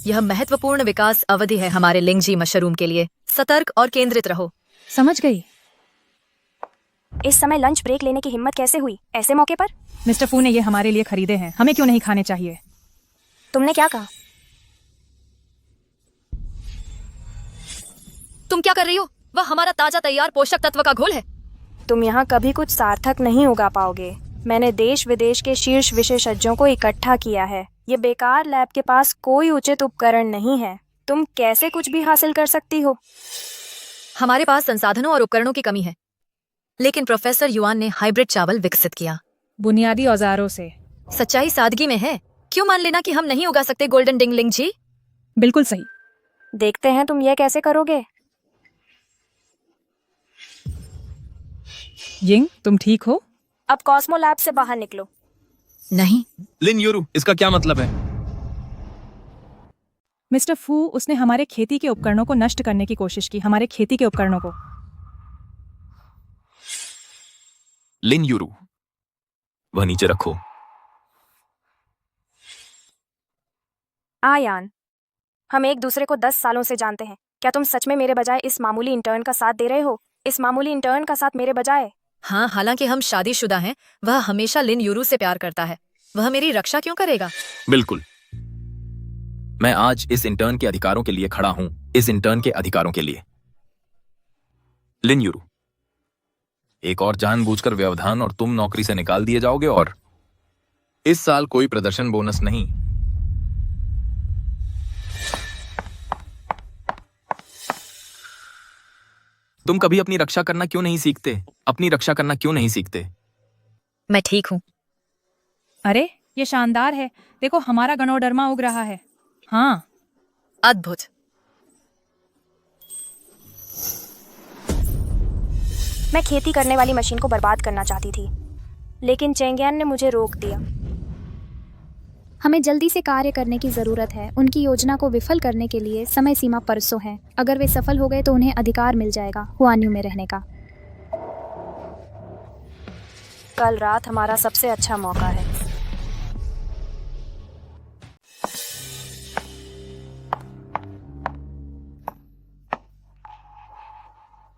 यह महत्वपूर्ण विकास अवधि है हमारे लिंगजी मशरूम के लिए। सतर्क और केंद्रित रहो। समझ गई। इस समय लंच ब्रेक लेने की हिम्मत कैसे हुई ऐसे मौके पर? मिस्टर फू ने ये हमारे लिए खरीदे हैं, हमें क्यों नहीं खाने चाहिए? तुमने क्या कहा? तुम क्या कर रही हो? वह हमारा ताजा तैयार पोषक तत्व का घोल है। तुम यहाँ कभी कुछ सार्थक नहीं उगा पाओगे। मैंने देश विदेश के शीर्ष विशेषज्ञों को इकट्ठा किया है। ये बेकार लैब के पास कोई उचित उपकरण नहीं है। तुम कैसे कुछ भी हासिल कर सकती हो? हमारे पास संसाधनों और उपकरणों की कमी है, लेकिन प्रोफेसर युआन ने हाइब्रिड चावल विकसित किया बुनियादी औजारों से। सच्चाई सादगी में है। क्यों मान लेना कि हम नहीं उगा सकते गोल्डन डिंगलिंग जी? बिल्कुल सही। देखते हैं तुम ये कैसे करोगे। यिंग, तुम ठीक हो? अब कॉस्मो लैब से बाहर निकलो। नहीं। लिन यूरू, इसका क्या मतलब है? मिस्टर फू, उसने हमारे खेती के उपकरणों को नष्ट करने की कोशिश की, हमारे खेती के उपकरणों को। लिन यूरू, वह नीचे रखो। आयान, हम एक दूसरे को 10 सालों से जानते हैं। क्या तुम सच में मेरे बजाय इस मामूली इंटर्न का साथ दे रहे हो? इस मामूली इंटर्न का साथ मेरे बजाय? हाँ, हालांकि हम शादीशुदा हैं, वह हमेशा लिन यूरू से प्यार करता है। वह मेरी रक्षा क्यों करेगा? बिल्कुल। मैं आज इस इंटर्न के अधिकारों के लिए खड़ा हूं, इस इंटर्न के अधिकारों के लिए। लिन यूरू, एक और जानबूझकर व्यवधान और तुम नौकरी से निकाल दिए जाओगे। और इस साल कोई प्रदर्शन बोनस नहीं। तुम कभी अपनी रक्षा करना क्यों नहीं सीखते? अपनी रक्षा करना क्यों नहीं सीखते? मैं ठीक हूँ। अरे, ये शानदार है। देखो, हमारा गनोडर्मा उग रहा है। हाँ, अद्भुत। मैं खेती करने वाली मशीन को बर्बाद करना चाहती थी, लेकिन चेंगियान ने मुझे रोक दिया। हमें जल्दी से कार्य करने की ज़रूरत है। उनकी योजना को विफल करने के लिए समय सीमा परसों है। अगर वे सफल हो गए तो उन्हें अधिकार मिल जाएगा हुआन्यू में रहने का। कल रात हमारा सबसे अच्छा मौका है।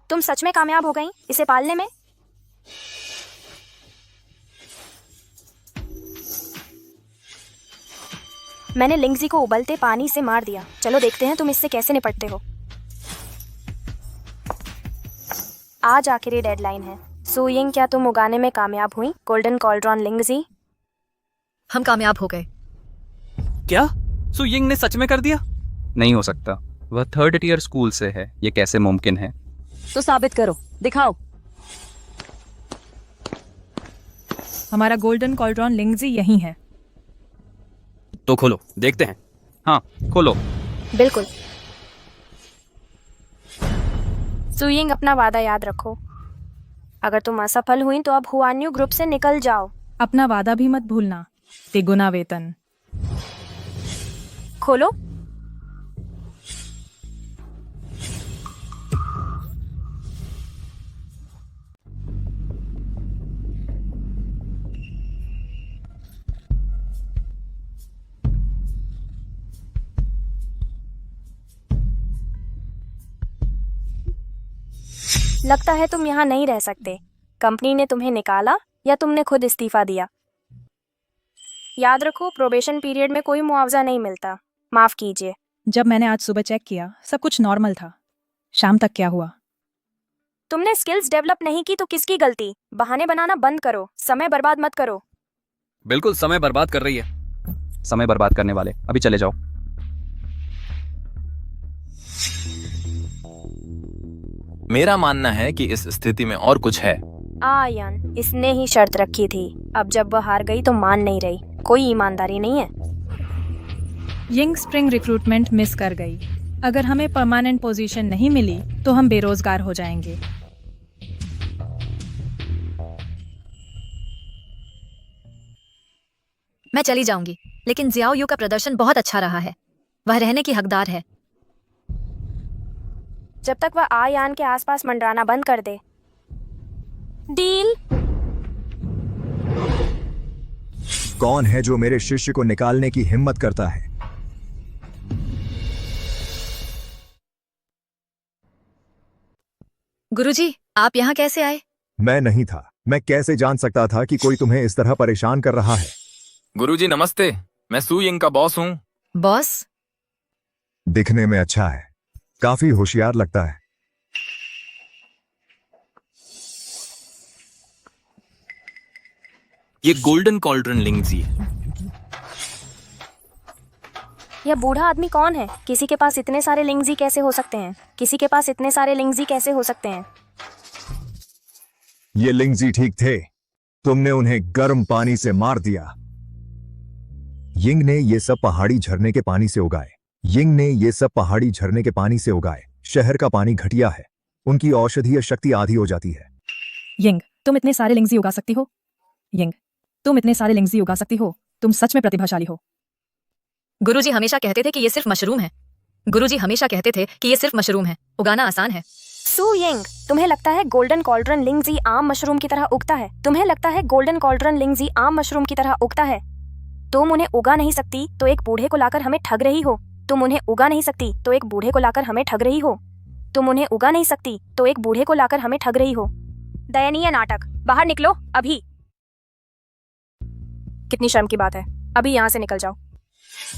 तुम सच में कामयाब हो गई इसे पालने में? मैंने लिंगजी को उबलते पानी से मार दिया। चलो देखते हैं तुम इससे कैसे निपटते हो। आज आखिरी डेडलाइन है। सुयिंग, क्या तुम उगाने में कामयाब हुई गोल्डन कॉल्ड्रॉन लिंगजी? हम कामयाब हो गए। क्या सुयिंग ने सच में कर दिया? नहीं हो सकता, वह 3rd टियर स्कूल से है। ये कैसे मुमकिन है? तो साबित करो, दिखाओ। हमारा गोल्डन कॉल्ड्रॉन लिंगजी यही है। तो खोलो, देखते हैं। हाँ, खोलो। बिल्कुल। सुयिंग, अपना वादा याद रखो। अगर तुम असफल हुई तो अब हुआन्यू ग्रुप से निकल जाओ। अपना वादा भी मत भूलना। तिगुना वेतन। खोलो। लगता है तुम यहाँ नहीं रह सकते। कंपनी ने तुम्हें निकाला या तुमने खुद इस्तीफा दिया? याद रखो, प्रोबेशन पीरियड में कोई मुआवजा नहीं मिलता। माफ कीजिए। जब मैंने आज सुबह चेक किया, सब कुछ नॉर्मल था। शाम तक क्या हुआ? तुमने स्किल्स डेवलप नहीं की तो किसकी गलती? बहाने बनाना बंद करो। समय बर्बाद मत करो। बिल्कुल समय बर्बाद कर रही है। समय बर्बाद करने वाले, अभी चले जाओ। मेरा मानना है कि इस स्थिति में और कुछ है। आयन, इसने ही शर्त रखी थी। अब जब वह हार गई तो मान नहीं रही। कोई ईमानदारी नहीं है। यंग स्प्रिंग रिक्रूटमेंट मिस कर गई। अगर हमें परमानेंट पोजीशन नहीं मिली तो हम बेरोजगार हो जाएंगे। मैं चली जाऊंगी, लेकिन जियाओ यू का प्रदर्शन बहुत अच्छा रहा है। वह रहने की हकदार है। जब तक वह आयान के आसपास मंडराना बंद कर दे। डील। कौन है जो मेरे शिष्य को निकालने की हिम्मत करता है? गुरुजी, आप यहाँ कैसे आए? मैं नहीं था। मैं कैसे जान सकता था कि कोई तुम्हें इस तरह परेशान कर रहा है? गुरुजी नमस्ते, मैं सू यिंग का बॉस हूँ। बॉस? दिखने में अच्छा है, काफी होशियार लगता है। ये गोल्डन कॉल्ड्रन लिंगजी है। यह बूढ़ा आदमी कौन है? किसी के पास इतने सारे लिंगजी कैसे हो सकते हैं? किसी के पास इतने सारे लिंगजी कैसे हो सकते हैं? ये लिंगजी ठीक थे, तुमने उन्हें गर्म पानी से मार दिया। यिंग ने ये सब पहाड़ी झरने के पानी से उगाए। यिंग ने ये सब पहाड़ी झरने के पानी से उगाए। शहर का पानी घटिया है, उनकी औषधीय शक्ति आधी हो जाती है। यिंग, तुम इतने सारे लिंगजी उगा सकती हो? यिंग, तुम इतने सारे लिंगजी उगा सकती हो? तुम सच में प्रतिभाशाली हो। गुरुजी हमेशा कहते थे कि ये सिर्फ मशरूम है। गुरुजी हमेशा कहते थे कि ये सिर्फ मशरूम है, उगाना आसान है। सू यिंग, तुम्हें लगता है गोल्डन कॉल्ड्रन लिंगजी आम मशरूम की तरह उगता है? तुम्हें लगता है गोल्डन कॉल्ड्रन लिंगजी आम मशरूम की तरह उगता है? तुम उन्हें उगा नहीं सकती तो एक बूढ़े को लाकर हमें ठग रही हो। तुम उन्हें उगा नहीं सकती तो एक बूढ़े को लाकर हमें ठग रही हो। तुम उन्हें उगा नहीं सकती तो एक बूढ़े को लाकर हमें ठग रही हो। दयनीय नाटक, बाहर निकलो अभी। कितनी शर्म की बात है, अभी यहाँ से निकल जाओ।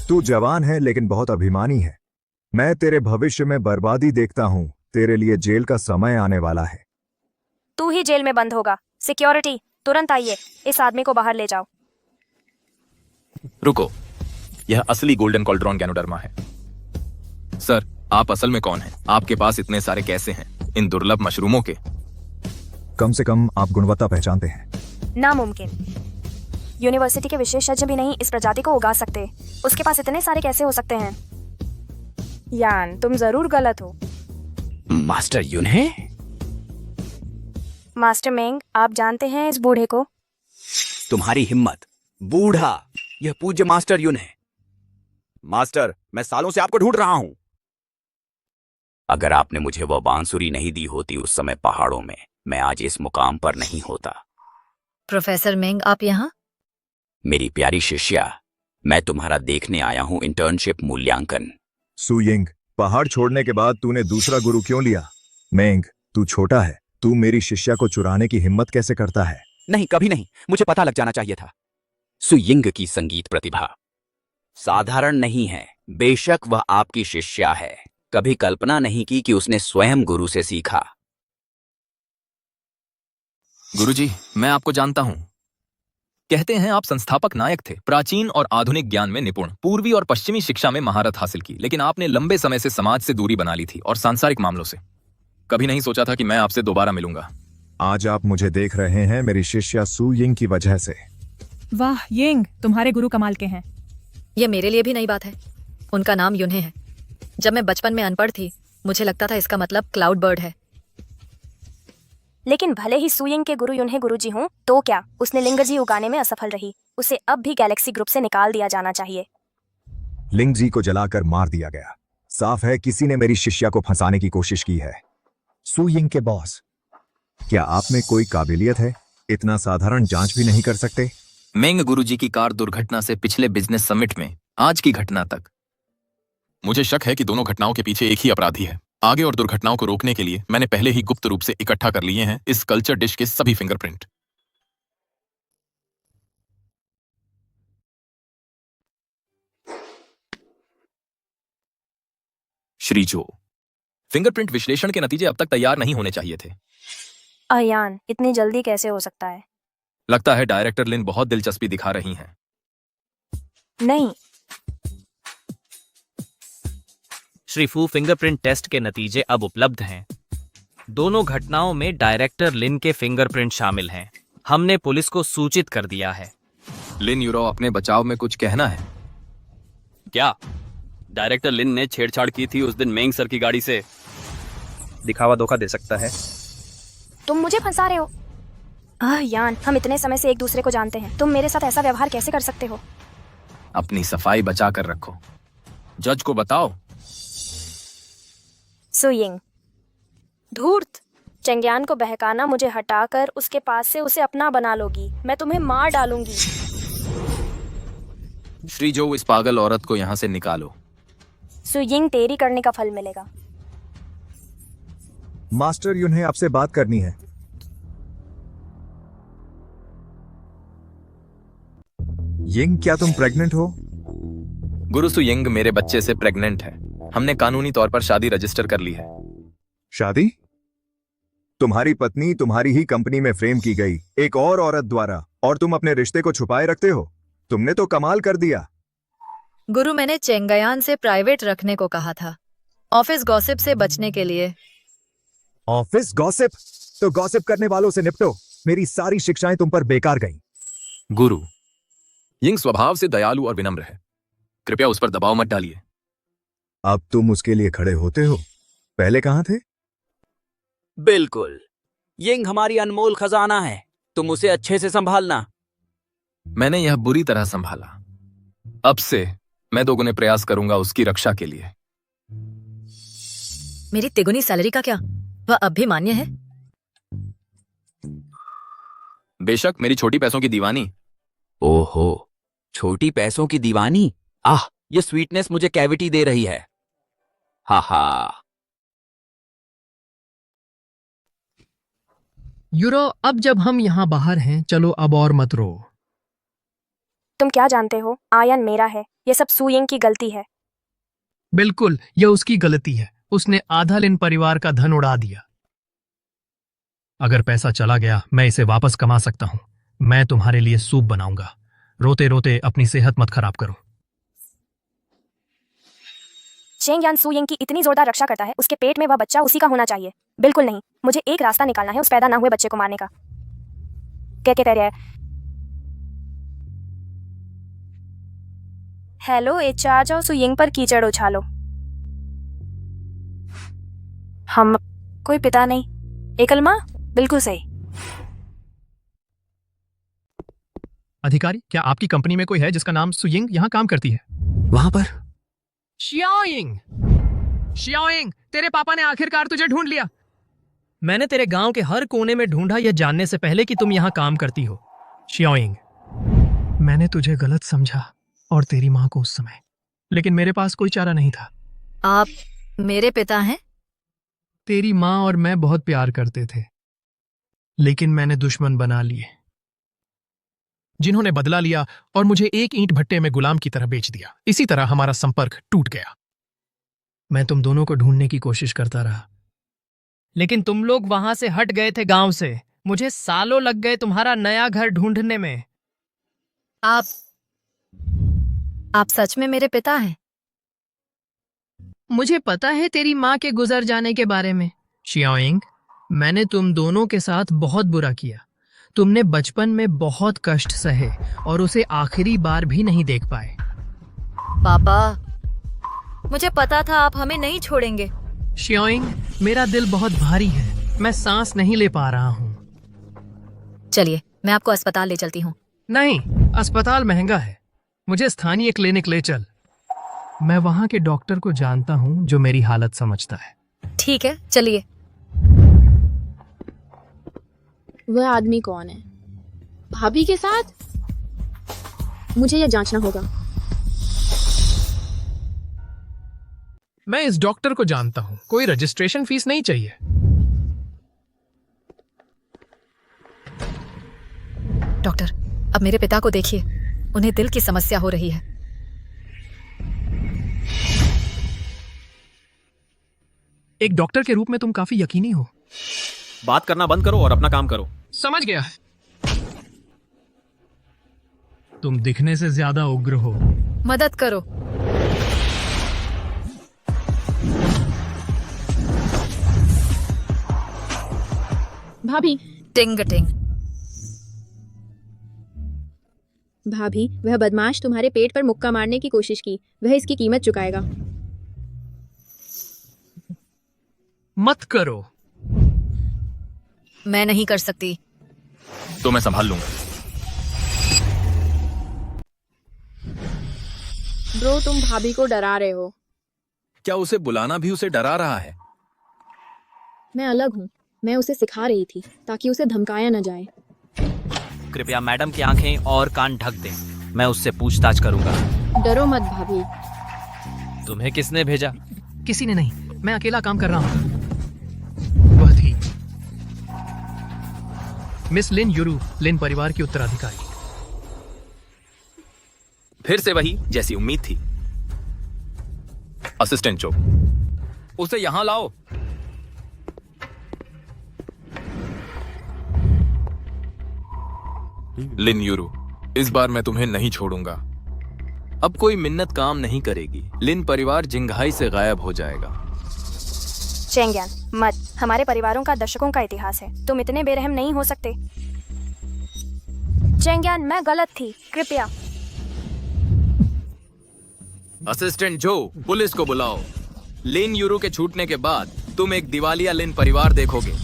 तू जवान है लेकिन बहुत अभिमानी है। मैं तेरे भविष्य में बर्बादी देखता हूँ। तेरे लिए जेल का समय आने वाला है। तू ही जेल में बंद होगा। सिक्योरिटी, तुरंत आइए, इस आदमी को बाहर ले जाओ। रुको, यह असली गोल्डन कॉल्ड्रॉन गैनोडर्मा है। सर, आप असल में कौन हैं? आपके पास इतने सारे कैसे हैं, इन दुर्लभ मशरूमों के? कम से कम आप गुणवत्ता पहचानते हैं। नामुमकिन। यूनिवर्सिटी के विशेषज्ञ भी नहीं इस प्रजाति को उगा सकते। उसके पास इतने सारे कैसे हो सकते हैं? यान, तुम जरूर गलत हो। मास्टर युन है? मास्टर मेंग, आप जानते हैं इस बूढ़े को? तुम्हारी हिम्मत। बूढ़ा, यह पूज्य मास्टर युन है। मास्टर, मैं सालों से आपको ढूंढ रहा हूं। अगर आपने मुझे वह बांसुरी नहीं दी होती उस समय पहाड़ों में, मैं आज इस मुकाम पर नहीं होता। प्रोफेसर मेंग, आप यहाँ? मेरी प्यारी शिष्या, मैं तुम्हारा देखने आया हूं इंटर्नशिप मूल्यांकन। सू यिंग, पहाड़ छोड़ने के बाद तूने दूसरा गुरु क्यों लिया? मेंग, तू छोटा है, तू मेरी शिष्या को चुराने की हिम्मत कैसे करता है? नहीं, कभी नहीं, मुझे पता लग जाना चाहिए था। सू यिंग की संगीत प्रतिभा साधारण नहीं है। बेशक वह आपकी शिष्या है, कभी कल्पना नहीं की कि उसने स्वयं गुरु से सीखा। गुरुजी, मैं आपको जानता हूं। कहते हैं आप संस्थापक नायक थे, प्राचीन और आधुनिक ज्ञान में निपुण, पूर्वी और पश्चिमी शिक्षा में महारत हासिल की, लेकिन आपने लंबे समय से समाज से दूरी बना ली थी और सांसारिक मामलों से। कभी नहीं सोचा था कि मैं आपसे दोबारा मिलूंगा। आज आप मुझे देख रहे हैं मेरी शिष्या सू यिंग की वजह से। वाह यिंग, तुम्हारे गुरु कमाल के हैं। ये मेरे लिए भी नई बात है। उनका नाम युन्हे है। जब मैं बचपन में अनपढ़ थी, मुझे लगता था इसका मतलब क्लाउड बर्ड है। लेकिन भले ही सू यिंग के गुरु युन्हे गुरुजी हों, तो क्या उसने लिंगजी उगाने में असफल रही? उसे अब भी गैलेक्सी ग्रुप से निकाल दिया जाना चाहिए। लिंगजी को जलाकर मार दिया गया। साफ है किसी ने मेरी शिष्या को फंसाने की कोशिश की है। सू यिंग के बॉस, क्या आप में कोई काबिलियत है? इतना साधारण जांच भी नहीं कर सकते? मेंग गुरुजी की कार दुर्घटना से पिछले बिजनेस समिट में आज की घटना तक, मुझे शक है कि दोनों घटनाओं के पीछे एक ही अपराधी है। आगे और दुर्घटनाओं को रोकने के लिए मैंने पहले ही गुप्त रूप से इकट्ठा कर लिए हैं इस कल्चर डिश के सभी फिंगरप्रिंट। श्री जो, फिंगरप्रिंट विश्लेषण के नतीजे अब तक तैयार नहीं होने चाहिए थे। अयान, इतनी जल्दी कैसे हो सकता है? लगता है डायरेक्टर लिन बहुत दिलचस्पी दिखा रही हैं। नहीं। श्री फू, फिंगरप्रिंट टेस्ट के नतीजे अब उपलब्ध हैं। दोनों घटनाओं में डायरेक्टर लिन के फिंगरप्रिंट शामिल हैं। हमने पुलिस को सूचित कर दिया है। लिन यूरो, अपने बचाव में कुछ कहना है क्या? डायरेक्टर लिन ने छेड़छाड़ की थी उस दिन मेंग सर की गाड़ी से। दिखावा धोखा दे सकता है। तुम मुझे फंसा रहे हो। यान, हम इतने समय से एक दूसरे को जानते हैं, तुम मेरे साथ ऐसा व्यवहार कैसे कर सकते हो? अपनी सफाई बचा कर रखो। जज को बताओ। सू यिंग, धूर्त। चंग्यान को बहकाना, मुझे हटाकर उसके पास से उसे अपना बना लोगी। मैं तुम्हें मार डालूंगी। श्री जो, इस पागल औरत को यहाँ से निकालो। सुयिंग, तेरी करने का फल मिलेगा। मास्टर, उन्हें आपसे बात करनी है। यिंग, क्या तुम प्रेग्नेंट हो? गुरु सुयिंग मेरे बच्चे से प्रेग्नेंट है। हमने कानूनी तौर पर शादी रजिस्टर कर ली है। शादी? तुम्हारी पत्नी तुम्हारी ही कंपनी में फ्रेम की गई एक और औरत द्वारा, और तुम अपने रिश्ते को छुपाए रखते हो। तुमने तो कमाल कर दिया। गुरु, मैंने चेंगयान से प्राइवेट रखने को कहा था, ऑफिस गॉसिप से बचने के लिए। Office gossip? तो गॉसिप करने वालों से निपटो। मेरी सारी शिक्षाएं तुम पर बेकार गईं। गुरु, यिंग स्वभाव से दयालु और विनम्र है, कृपया उस पर दबाव मत डालिए। अब तुम उसके लिए खड़े होते हो, पहले कहां थे? बिल्कुल, यिंग हमारी अनमोल खजाना है, तुम उसे अच्छे से संभालना। मैंने यह बुरी तरह संभाला। अब से मैं दोगुने प्रयास करूंगा उसकी रक्षा के लिए। मेरी तिगुनी सैलरी का क्या, वह अब भी मान्य है? बेशक, मेरी छोटी पैसों की दीवानी। ओहो, छोटी पैसों की दीवानी। आह, ये स्वीटनेस मुझे कैविटी दे रही है। हा हा। यूरो, अब जब हम यहाँ बाहर हैं, चलो अब और मत रो। तुम क्या जानते हो, आयन मेरा है। ये सब सुयिंग की गलती है। बिल्कुल, यह उसकी गलती है। उसने आधा लिन परिवार का धन उड़ा दिया। अगर पैसा चला गया, मैं इसे वापस कमा सकता हूँ। मैं तुम्हारे लिए सूप बनाऊंगा। रोते रोते अपनी सेहत मत खराब करो। चेंगयान सुयिंग की इतनी जोरदार रक्षा करता है, उसके पेट में वह बच्चा उसी का होना चाहिए। बिल्कुल नहीं, मुझे एक रास्ता निकालना है उस पैदा ना हुए बच्चे को मारने का। क्या कह रहे हैं? हेलो HR, जाओ सुयिंग पर कीचड़ उछालो। हम कोई पिता नहीं, एकल माँ। बिल्कुल सही। अधिकारी, क्या आपकी कंपनी में कोई है जिसका नाम सुयिंग यहाँ काम करती है? वहां पर शियाओइंग, शियाओइंग, तेरे पापा ने आखिरकार तुझे ढूंढ लिया। मैंने तेरे गांव के हर कोने में ढूंढा, यह जानने से पहले कि तुम यहाँ काम करती हो। शियाओइंग, मैंने तुझे गलत समझा और तेरी माँ को उस समय, लेकिन मेरे पास कोई चारा नहीं था। आप मेरे पिता हैं? तेरी माँ और मैं बहुत प्यार करते थे, लेकिन मैंने दुश्मन बना लिए, जिन्होंने बदला लिया और मुझे एक ईंट भट्टे में गुलाम की तरह बेच दिया। इसी तरह हमारा संपर्क टूट गया। मैं तुम दोनों को ढूंढने की कोशिश करता रहा, लेकिन तुम लोग वहां से हट गए थे गांव से। मुझे सालों लग गए तुम्हारा नया घर ढूंढने में। आप सच में मेरे पिता हैं? मुझे पता है तेरी माँ के गुजर जाने के बारे में। शियाओइंग, मैंने तुम दोनों के साथ बहुत बुरा किया। तुमने बचपन में बहुत कष्ट सहे और उसे आखिरी बार भी नहीं देख पाए। पापा, मुझे पता था आप हमें नहीं छोड़ेंगे। शियाओइंग, मेरा दिल बहुत भारी है, मैं सांस नहीं ले पा रहा हूँ। चलिए, मैं आपको अस्पताल ले चलती हूँ। नहीं, अस्पताल महंगा है। मुझे स्थानीय क्लिनिक ले चल। मैं वहाँ के डॉक्टर को जानता हूँ जो मेरी हालत समझता है। ठीक है, चलिए। वह आदमी कौन है? भाभी के साथ? मुझे यह जांचना होगा। मैं इस डॉक्टर को जानता हूँ, कोई रजिस्ट्रेशन फीस नहीं चाहिए। डॉक्टर, अब मेरे पिता को देखिए, उन्हें दिल की समस्या हो रही है। एक डॉक्टर के रूप में तुम काफी यकीनी हो। बात करना बंद करो और अपना काम करो। समझ गया। तुम दिखने से ज्यादा उग्र हो। मदद करो। भाभी। टिंग टिंग। भाभी, वह बदमाश तुम्हारे पेट पर मुक्का मारने की कोशिश की, वह इसकी कीमत चुकाएगा। मत करो। मैं नहीं कर सकती। तो मैं संभाल लूंगा। ब्रो, तुम भाभी को डरा रहे हो। क्या उसे बुलाना भी उसे डरा रहा है? मैं अलग हूँ। मैं उसे सिखा रही थी ताकि उसे धमकाया न जाए। कृपया मैडम की आंखें और कान ढक दें, मैं उससे पूछताछ करूंगा। डरो मत भाभी। तुम्हें किसने भेजा? किसी ने नहीं, मैं अकेला काम कर रहा हूँ। वह थी मिस लिन यूरू, लिन परिवार की उत्तराधिकारी। फिर से वही जैसी उम्मीद थी। असिस्टेंट जो, उसे यहां लाओ। लिन यूरू, इस बार मैं तुम्हें नहीं छोड़ूंगा। अब कोई मिन्नत काम नहीं करेगी। लिन परिवार जिंघाई से गायब हो जाएगा। चेंग्यान, मत। हमारे परिवारों का दशकों का इतिहास है। तुम इतने बेरहम नहीं हो सकते। चेंग्यान, मैं गलत थी, कृपया। असिस्टेंट जो, पुलिस को बुलाओ। लिन यूरू के छूटने के बाद तुम एक दिवालिया लिन परिवार देखोगे।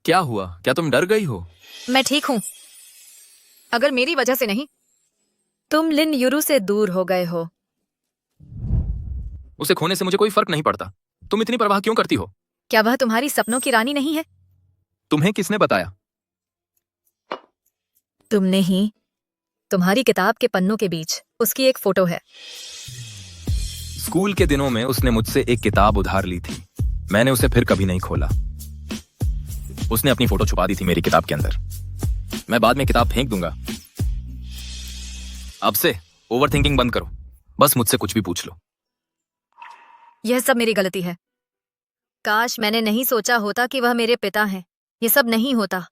क्या हुआ? क्या तुम डर गई हो? मैं ठीक हूँ। अगर मेरी वजह से नहीं, तुम लिन यूरू से दूर हो गए हो। उसे खोने से मुझे कोई फर्क नहीं पड़ता। तुम इतनी परवाह क्यों करती हो? क्या वह तुम्हारी सपनों की रानी नहीं है? तुम्हें किसने बताया? तुमने ही। तुम्हारी किताब के पन्नों के बीच उसकी एक फोटो है। स्कूल के दिनों में उसने मुझसे एक किताब उधार ली थी। मैंने उसे फिर कभी नहीं खोला। उसने अपनी फोटो छुपा दी थी मेरी किताब के अंदर। मैं बाद में किताब फेंक दूंगा। अब से ओवरथिंकिंग बंद करो। बस मुझसे कुछ भी पूछ लो। यह सब मेरी गलती है। काश मैंने नहीं सोचा होता कि वह मेरे पिता हैं। यह सब नहीं होता।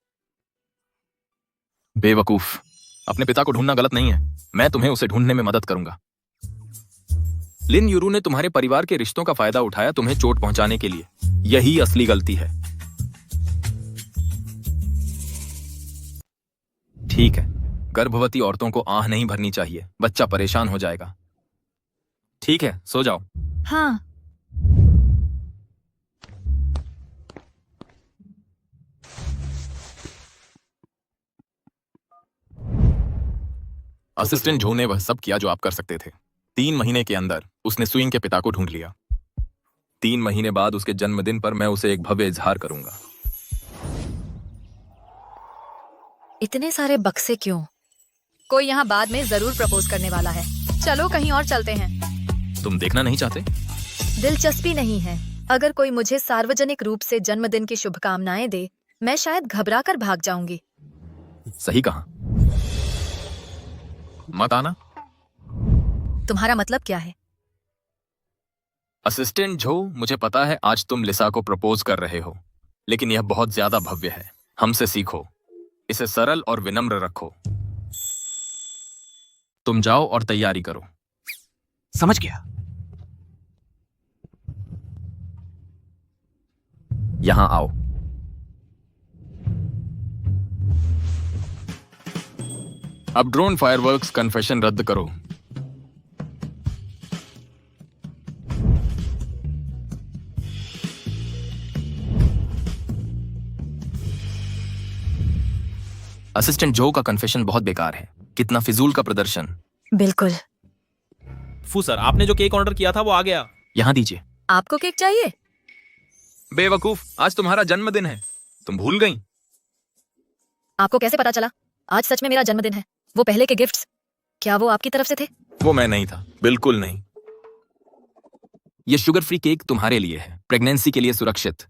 बेवकूफ, अपने पिता को ढूंढना गलत नहीं है। मैं तुम्हें उसे ढूंढने में मदद करूंगा। लिन यूरू ने तुम्हारे परिवार के रिश्तों का फायदा उठाया तुम्हें चोट पहुंचाने के लिए। यही असली गलती है। ठीक है, गर्भवती औरतों को आह नहीं भरनी चाहिए। बच्चा परेशान हो जाएगा। ठीक है, सो जाओ। हाँ। असिस्टेंट जो ने वह सब किया जो आप कर सकते थे। 3 महीने के अंदर उसने सुइंग के पिता को ढूंढ लिया। 3 महीने बाद उसके जन्मदिन पर मैं उसे एक भव्य इजहार करूंगा। इतने सारे बक्से क्यों? कोई यहाँ बाद में जरूर प्रपोज करने वाला है। चलो कहीं और चलते हैं। तुम देखना नहीं चाहते? दिलचस्पी नहीं है। अगर कोई मुझे सार्वजनिक रूप से जन्मदिन की शुभकामनाएं दे, मैं शायद घबरा कर भाग जाऊंगी। सही कहा। मत आना। तुम्हारा मतलब क्या है? असिस्टेंट जो, मुझे पता है आज तुम लिसा को प्रपोज कर रहे हो, लेकिन यह बहुत ज्यादा भव्य है। हमसे सीखो। इसे सरल और विनम्र रखो। तुम जाओ और तैयारी करो। समझ गया। यहां आओ। अब ड्रोन फायरवर्क्स कन्फेशन रद्द करो। असिस्टेंट जो का कन्फेशन बहुत बेकार है। कितना फिजूल का प्रदर्शन। बिल्कुल। फू सर, आपने जो केक ऑर्डर किया था वो आ गया। यहां दीजिए। आपको केक चाहिए? बेवकूफ, आज तुम्हारा जन्मदिन है। तुम भूल गई? आपको कैसे पता चला? आज सच में मेरा जन्मदिन है। वो पहले के गिफ्ट्स, क्या वो आपकी तरफ से थे? वो मैं नहीं था, बिल्कुल नहीं। ये शुगर फ्री केक तुम्हारे लिए है, प्रेगनेंसी के लिए सुरक्षित।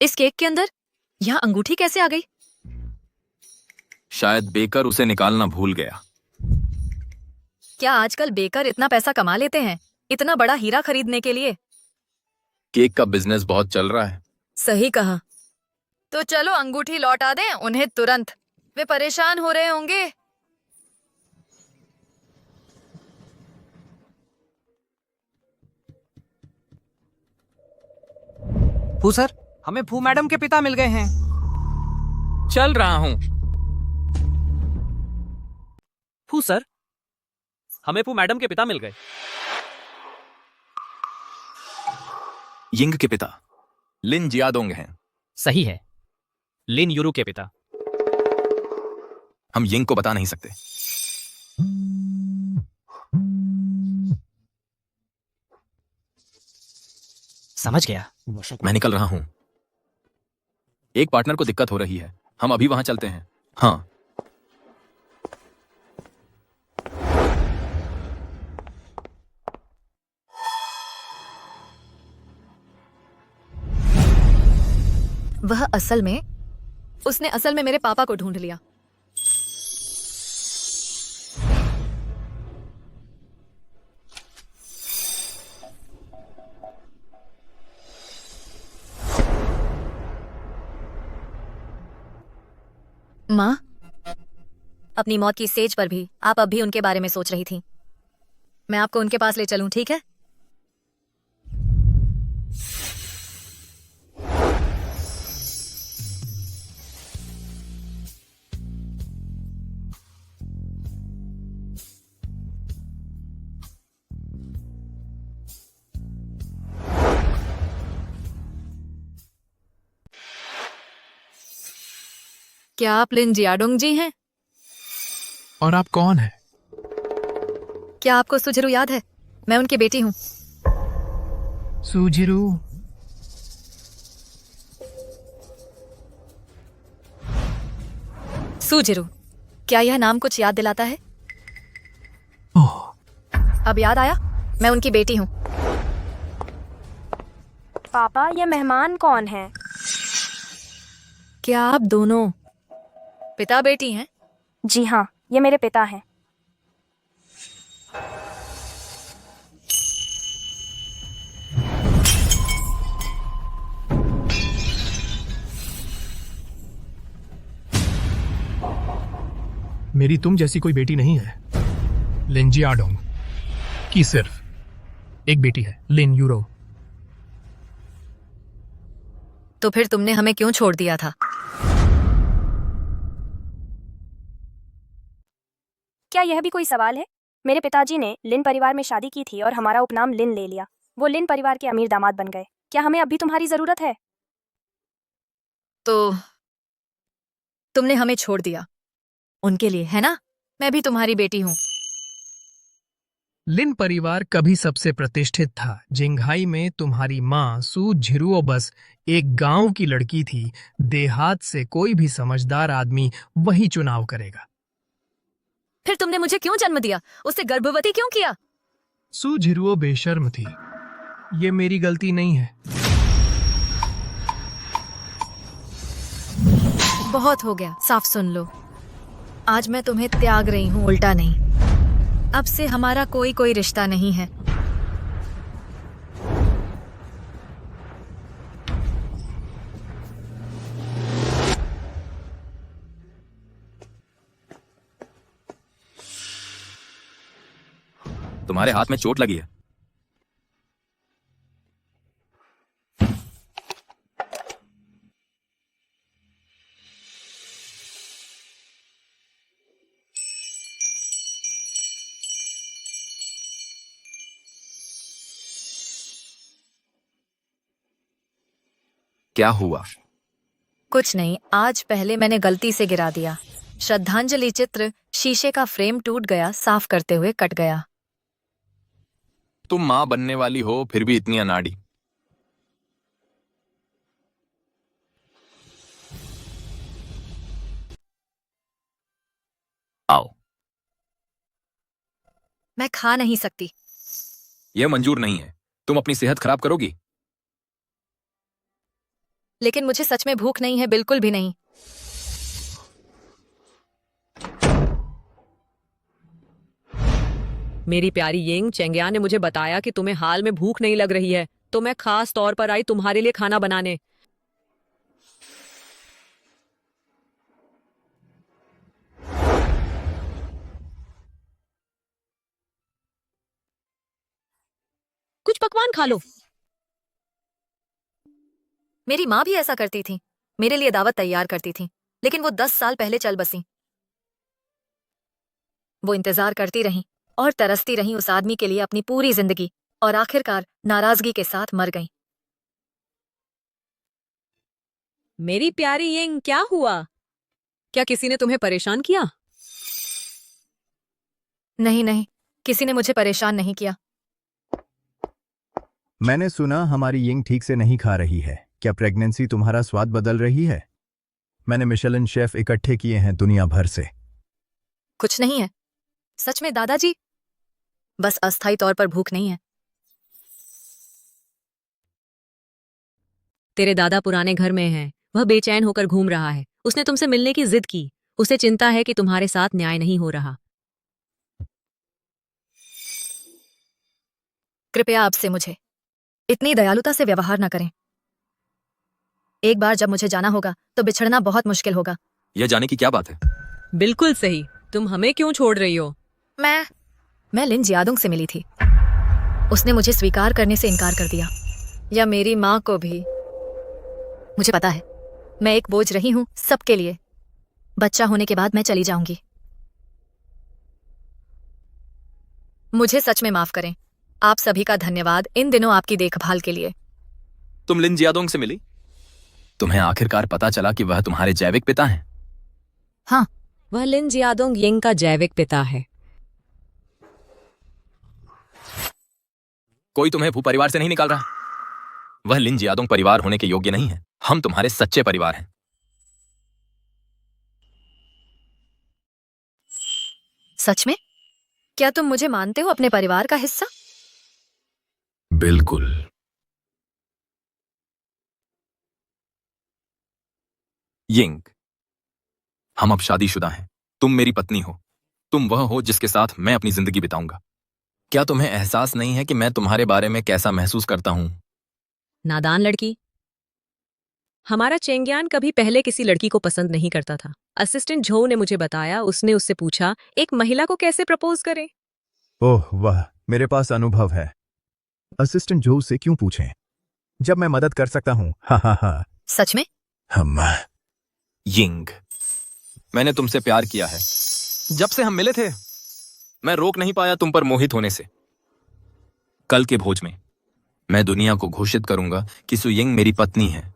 इस केक के अंदर यहाँ अंगूठी कैसे आ गई? शायद बेकर उसे निकालना भूल गया। क्या आजकल बेकर इतना पैसा कमा लेते हैं इतना बड़ा हीरा खरीदने के लिए? केक का बिजनेस बहुत चल रहा है। सही कहा। तो चलो अंगूठी लौटा दें उन्हें तुरंत। वे परेशान हो रहे होंगे। फू सर, हमें फू मैडम के पिता मिल गए हैं। चल रहा हूं। फू सर, हमें फू मैडम के पिता मिल गए। यिंग के पिता लिन जियादोंग हैं। सही है। लिन यूरू के पिता। हम यिंग को बता नहीं सकते। समझ गया। मैं निकल रहा हूं। एक पार्टनर को दिक्कत हो रही है, हम अभी वहां चलते हैं। हाँ। वह उसने असल में मेरे पापा को ढूंढ लिया। माँ, अपनी मौत की स्टेज पर भी आप अब भी उनके बारे में सोच रही थी। मैं आपको उनके पास ले चलूं, ठीक है? क्या आप लिन जियाडोंग जी हैं? और आप कौन हैं? क्या आपको सुझरू याद है? मैं उनकी बेटी हूँ। सुझरू? सुझरू, क्या यह नाम कुछ याद दिलाता है? अब याद आया? मैं उनकी बेटी हूँ। पापा, ये मेहमान कौन है? क्या आप दोनों पिता बेटी हैं? जी हाँ, ये मेरे पिता हैं। मेरी तुम जैसी कोई बेटी नहीं है। लिन जियाडोंग की सिर्फ एक बेटी है, लिन यूरो। तो फिर तुमने हमें क्यों छोड़ दिया था? क्या यह भी कोई सवाल है? मेरे पिताजी ने लिन परिवार में शादी की थी और हमारा उपनाम लिन ले लिया। वो लिन परिवार के अमीर दामाद बन गए। क्या हमें अब भी तुम्हारी जरूरत है? तो तुमने हमें छोड़ दिया उनके लिए, है ना? मैं भी तुम्हारी बेटी हूँ। लिन परिवार कभी सबसे प्रतिष्ठित था। जिंघाई में तुम्हारी माँ सू झिरुओ बस एक गांव की लड़की थी। देहात से कोई भी समझदार आदमी वही चुनाव करेगा। फिर तुमने मुझे क्यों जन्म दिया? उससे गर्भवती क्यों किया? सू झिरुओ बेशर्म थी। ये मेरी गलती नहीं है। बहुत हो गया, साफ सुन लो। आज मैं तुम्हें त्याग रही हूँ, उल्टा नहीं। अब से हमारा कोई रिश्ता नहीं है। तुम्हारे हाथ में चोट लगी है। क्या हुआ? कुछ नहीं, आज पहले मैंने गलती से गिरा दिया। श्रद्धांजलि चित्र शीशे का फ्रेम टूट गया, साफ करते हुए कट गया। तुम मां बनने वाली हो, फिर भी इतनी अनाड़ी। आओ। मैं खा नहीं सकती। यह मंजूर नहीं है। तुम अपनी सेहत खराब करोगी। लेकिन मुझे सच में भूख नहीं है, बिल्कुल भी नहीं। मेरी प्यारी यिंग, चेंगिया ने मुझे बताया कि तुम्हें हाल में भूख नहीं लग रही है, तो मैं खास तौर पर आई तुम्हारे लिए खाना बनाने। कुछ पकवान खा लो। मेरी माँ भी ऐसा करती थी, मेरे लिए दावत तैयार करती थी, लेकिन वो 10 साल पहले चल बसी। वो इंतजार करती रहीं और तरसती रहीं उस आदमी के लिए अपनी पूरी जिंदगी, और आखिरकार नाराजगी के साथ मर गईं। मेरी प्यारी यिंग, क्या हुआ? क्या किसी ने तुम्हें परेशान किया? नहीं नहीं, किसी ने मुझे परेशान नहीं किया। मैंने सुना हमारी यिंग ठीक से नहीं खा रही है। क्या प्रेगनेंसी तुम्हारा स्वाद बदल रही है? मैंने मिशेलिन शेफ इकट्ठे किए हैं दुनिया भर से। कुछ नहीं है सच में दादाजी, बस अस्थायी तौर पर भूख नहीं है। तेरे दादा पुराने घर में हैं। वह बेचैन होकर घूम रहा है। उसने तुमसे मिलने की जिद की। उसे चिंता है कि तुम्हारे साथ न्याय नहीं हो रहा। कृपया आपसे मुझे इतनी दयालुता से व्यवहार न करें। एक बार जब मुझे जाना होगा तो बिछड़ना बहुत मुश्किल होगा। यह जाने की क्या बात है? बिल्कुल सही। तुम हमें क्यों छोड़ रही हो? मैं लिन जियादोंग से मिली थी। उसने मुझे स्वीकार करने से इनकार कर दिया। या मेरी माँ को भी। मुझे पता है मैं एक बोझ रही हूँ सबके लिए। बच्चा होने के बाद मैं चली जाऊंगी। मुझे सच में माफ करें। आप सभी का धन्यवाद इन दिनों आपकी देखभाल के लिए। तुम लिन जियादोंग से मिली? तुम्हें आखिरकार पता चला कि वह तुम्हारे जैविक पिता हैं? हाँ, वह लिन जियादोंग यिंग का जैविक पिता है। कोई तुम्हें भू परिवार से नहीं निकाल रहा। वह लिन जियादोंग परिवार होने के योग्य नहीं है। हम तुम्हारे सच्चे परिवार हैं। सच में? क्या तुम मुझे मानते हो अपने परिवार का हिस्सा? बिल्कुल। यिंग, हम अब शादीशुदा हैं। तुम मेरी पत्नी हो। तुम वह हो जिसके साथ मैं अपनी जिंदगी बिताऊंगा। क्या तुम्हें एहसास नहीं है कि मैं तुम्हारे बारे में कैसा महसूस करता हूं? नादान लड़की। हमारा चेंग्यान कभी पहले किसी लड़की को पसंद नहीं करता था। असिस्टेंट झो ने मुझे बताया। उसने उससे पूछा एक महिला को कैसे प्रपोज करें। ओह वाह, मेरे पास अनुभव है। असिस्टेंट जो से क्यों पूछें जब मैं मदद कर सकता हूँ। हा। सच में? हम यिंग, मैंने तुमसे प्यार किया है। जब से हम मिले थे मैं रोक नहीं पाया तुम पर मोहित होने से। कल के भोज में मैं दुनिया को घोषित करूंगा कि सु यिंग मेरी पत्नी है।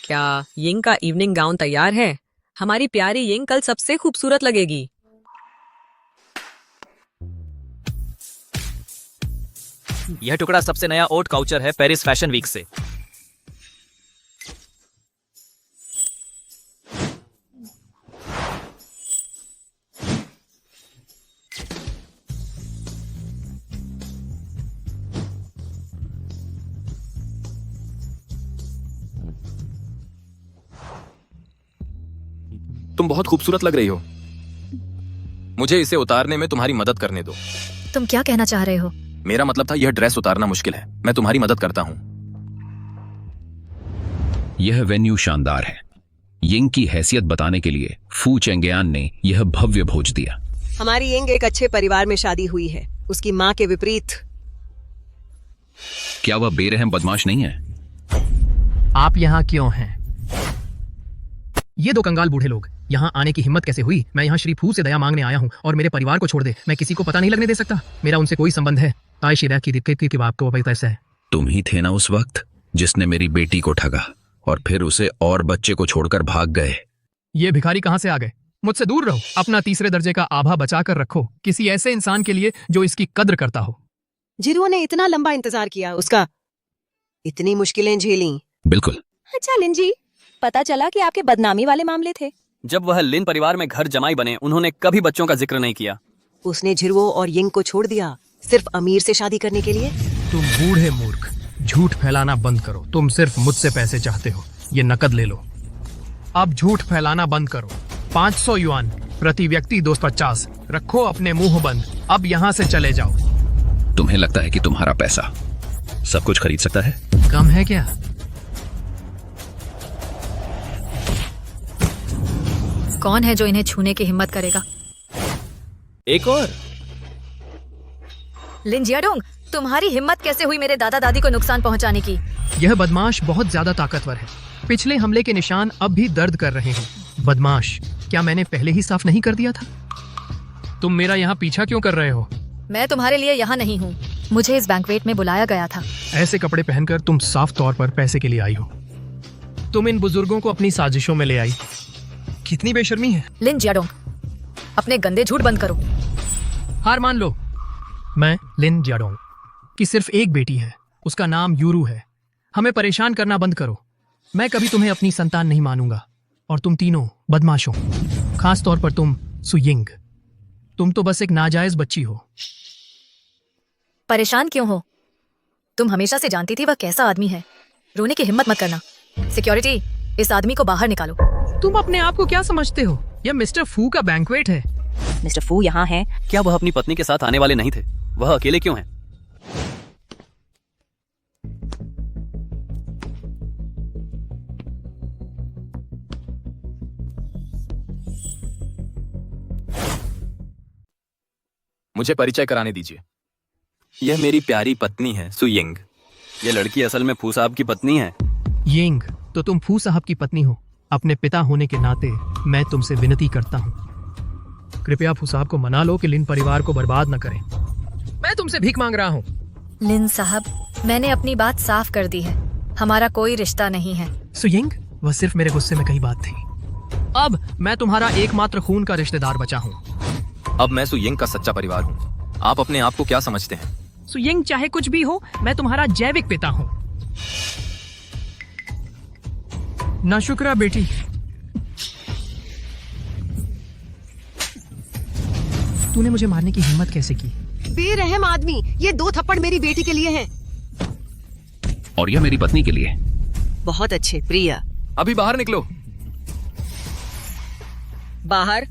क्या यिंग का इवनिंग गाउन तैयार है? हमारी प्यारी यिंग कल सबसे खूबसूरत लगेगी। यह टुकड़ा सबसे नया ओट काउचर है पेरिस फैशन वीक से। तुम बहुत खूबसूरत लग रही हो। मुझे इसे उतारने में तुम्हारी मदद करने दो। तुम क्या कहना चाह रहे हो? मेरा मतलब था यह ड्रेस उतारना मुश्किल है। मैं तुम्हारी मदद करता हूं। यह वेन्यू शानदार है। यिंग की हैसियत बताने के लिए फू चेंगयान ने यह भव्य भोज दिया। हमारी यिंग एक अच्छे परिवार में शादी हुई है। उसकी माँ के विपरीत। क्या वह बेरहम बदमाश नहीं है? आप यहाँ क्यों हैं? ये दो कंगाल बूढ़े लोग यहाँ आने की हिम्मत कैसे हुई? मैं यहाँ श्री फू से दया मांगने आया हूँ और मेरे परिवार को छोड़ दे। मैं किसी को पता नहीं लगने दे सकता। मेरा उनसे कोई संबंध है। आयशिरा की दिक्कत की आपको पता है। तुम ही थे ना उस वक्त जिसने मेरी बेटी को ठगा और फिर उसे और बच्चे को छोड़कर भाग गए। ये भिखारी कहाँ से आ गए? मुझसे दूर रहो। अपना तीसरे दर्जे का आभा बचा कर रखो किसी ऐसे इंसान के लिए जो इसकी कद्र करता हो। जिरुओ ने इतना लंबा इंतजार किया, उसका इतनी मुश्किलें झेली। बिल्कुल। अच्छा लिन जी, पता चला कि आपके बदनामी वाले मामले थे। जब वह लिन परिवार में घर जमाई बने उन्होंने कभी बच्चों का जिक्र नहीं किया। उसने जिरुओ और यिंग को छोड़ दिया सिर्फ अमीर से शादी करने के लिए। तुम बूढ़े मूर्ख, झूठ फैलाना बंद करो। तुम सिर्फ मुझसे पैसे चाहते हो। ये नकद ले लो। अब झूठ फैलाना बंद करो। 500 युआन प्रति व्यक्ति 250। रखो अपने मुंह बंद। अब यहाँ से चले जाओ। तुम्हें लगता है कि तुम्हारा पैसा सब कुछ खरीद सकता है? कम है क्या? कौन है जो इन्हें छूने की हिम्मत करेगा? एक और। लिन जियाडोंग, तुम्हारी हिम्मत कैसे हुई मेरे दादा दादी को नुकसान पहुंचाने की? यह बदमाश बहुत ज्यादा ताकतवर है। पिछले हमले के निशान अब भी दर्द कर रहे हैं। बदमाश, क्या मैंने पहले ही साफ नहीं कर दिया था? तुम मेरा यहाँ पीछा क्यों कर रहे हो? मैं तुम्हारे लिए यहाँ नहीं हूँ, मुझे इस बैंक्वेट में बुलाया गया था। ऐसे कपड़े पहनकर तुम साफ तौर पर पैसे के लिए आई हो। तुम इन बुजुर्गों को अपनी साजिशों में ले आई। कितनी बेशर्मी है। लिन जियाडोंग, अपने गंदे झूठ बंद करो। हार मान लो। मैं लिन जियाडोंग की सिर्फ एक बेटी है, उसका नाम यूरू है। हमें परेशान करना बंद करो। मैं कभी तुम्हें अपनी संतान नहीं मानूंगा और तुम तीनों बदमाश हो, खास तौर पर तुम सुयिंग। तुम तो बस एक नाजायज बच्ची हो। परेशान क्यों हो? तुम हमेशा से जानती थी वह कैसा आदमी है। रोने की हिम्मत मत करना। सिक्योरिटी, इस आदमी को बाहर निकालो। तुम अपने आप को क्या समझते हो? यह मिस्टर फू का बैंक्वेट है। मिस्टर फू यहाँ हैं। क्या वह अपनी पत्नी के साथ आने वाले नहीं थे? वह अकेले क्यों हैं? मुझे परिचय कराने दीजिए। यह मेरी प्यारी पत्नी है सुयिंग। यह लड़की असल में फू साहब की पत्नी है। यिंग, तो तुम फू साहब की पत्नी हो। अपने पिता होने के नाते मैं तुमसे विनती करता हूँ, कृपया फू साहब को मना लो कि लिन परिवार को बर्बाद न करें। मैं तुमसे भीख मांग रहा हूँ। लिन साहब, मैंने अपनी बात साफ कर दी है। हमारा कोई रिश्ता नहीं है। सुयिंग, वह सिर्फ मेरे गुस्से में कही बात थी। अब मैं तुम्हारा एकमात्र खून का रिश्तेदार बचा हूँ। अब मैं सुयिंग का सच्चा परिवार हूँ। आप अपने आप को क्या समझते हैं? सुयिंग, चाहे कुछ भी हो, मैं तुम्हारा जैविक पिता हूँ। नाशुक्रा बेटी। तूने मुझे मारने की हिम्मत कैसे की? बेरहम आदमी, ये 2 थप्पड़ मेरी बेटी के लिए हैं। और यह मेरी पत्नी के लिए। बहुत अच्छे प्रिया। अभी बाहर निकलो। बाहर।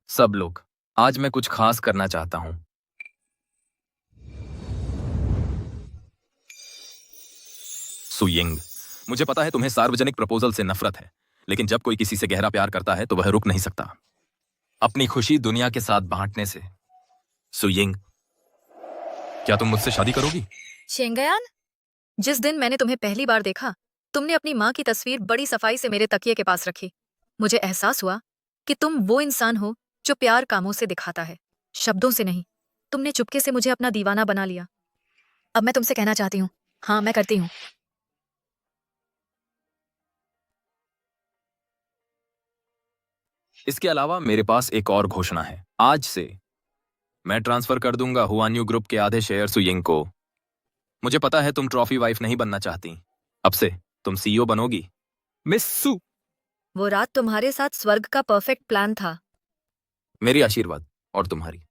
सब लोग, आज मैं कुछ खास करना चाहता हूँ। सुयिंग, मुझे पता है तुम्हें सार्वजनिक प्रपोजल से नफरत है, लेकिन जब कोई किसी से गहरा प्यार करता है तो वह रुक नहीं सकता अपनी खुशी दुनिया के साथ बांटने से। सुयिंग, क्या तुम मुझसे शादी करोगी? शेंगयान, जिस दिन मैंने तुम्हें पहली बार देखा, तुमने अपनी माँ की तस्वीर बड़ी सफाई से मेरे तकिए के पास रखी। मुझे एहसास हुआ कि तुम वो इंसान हो जो प्यार कामों से दिखाता है, शब्दों से नहीं। तुमने चुपके से मुझे अपना दीवाना बना लिया। अब मैं तुमसे कहना चाहती हूँ, हाँ मैं करती हूँ। इसके अलावा मेरे पास एक और घोषणा है। आज से मैं ट्रांसफर कर दूंगा हुआन्यू ग्रुप के आधे शेयर सुयिंग को। मुझे पता है तुम ट्रॉफी वाइफ नहीं बनना चाहती। अब से तुम सीईओ बनोगी, मिस सू। वो रात तुम्हारे साथ स्वर्ग का परफेक्ट प्लान था। मेरी आशीर्वाद और तुम्हारी।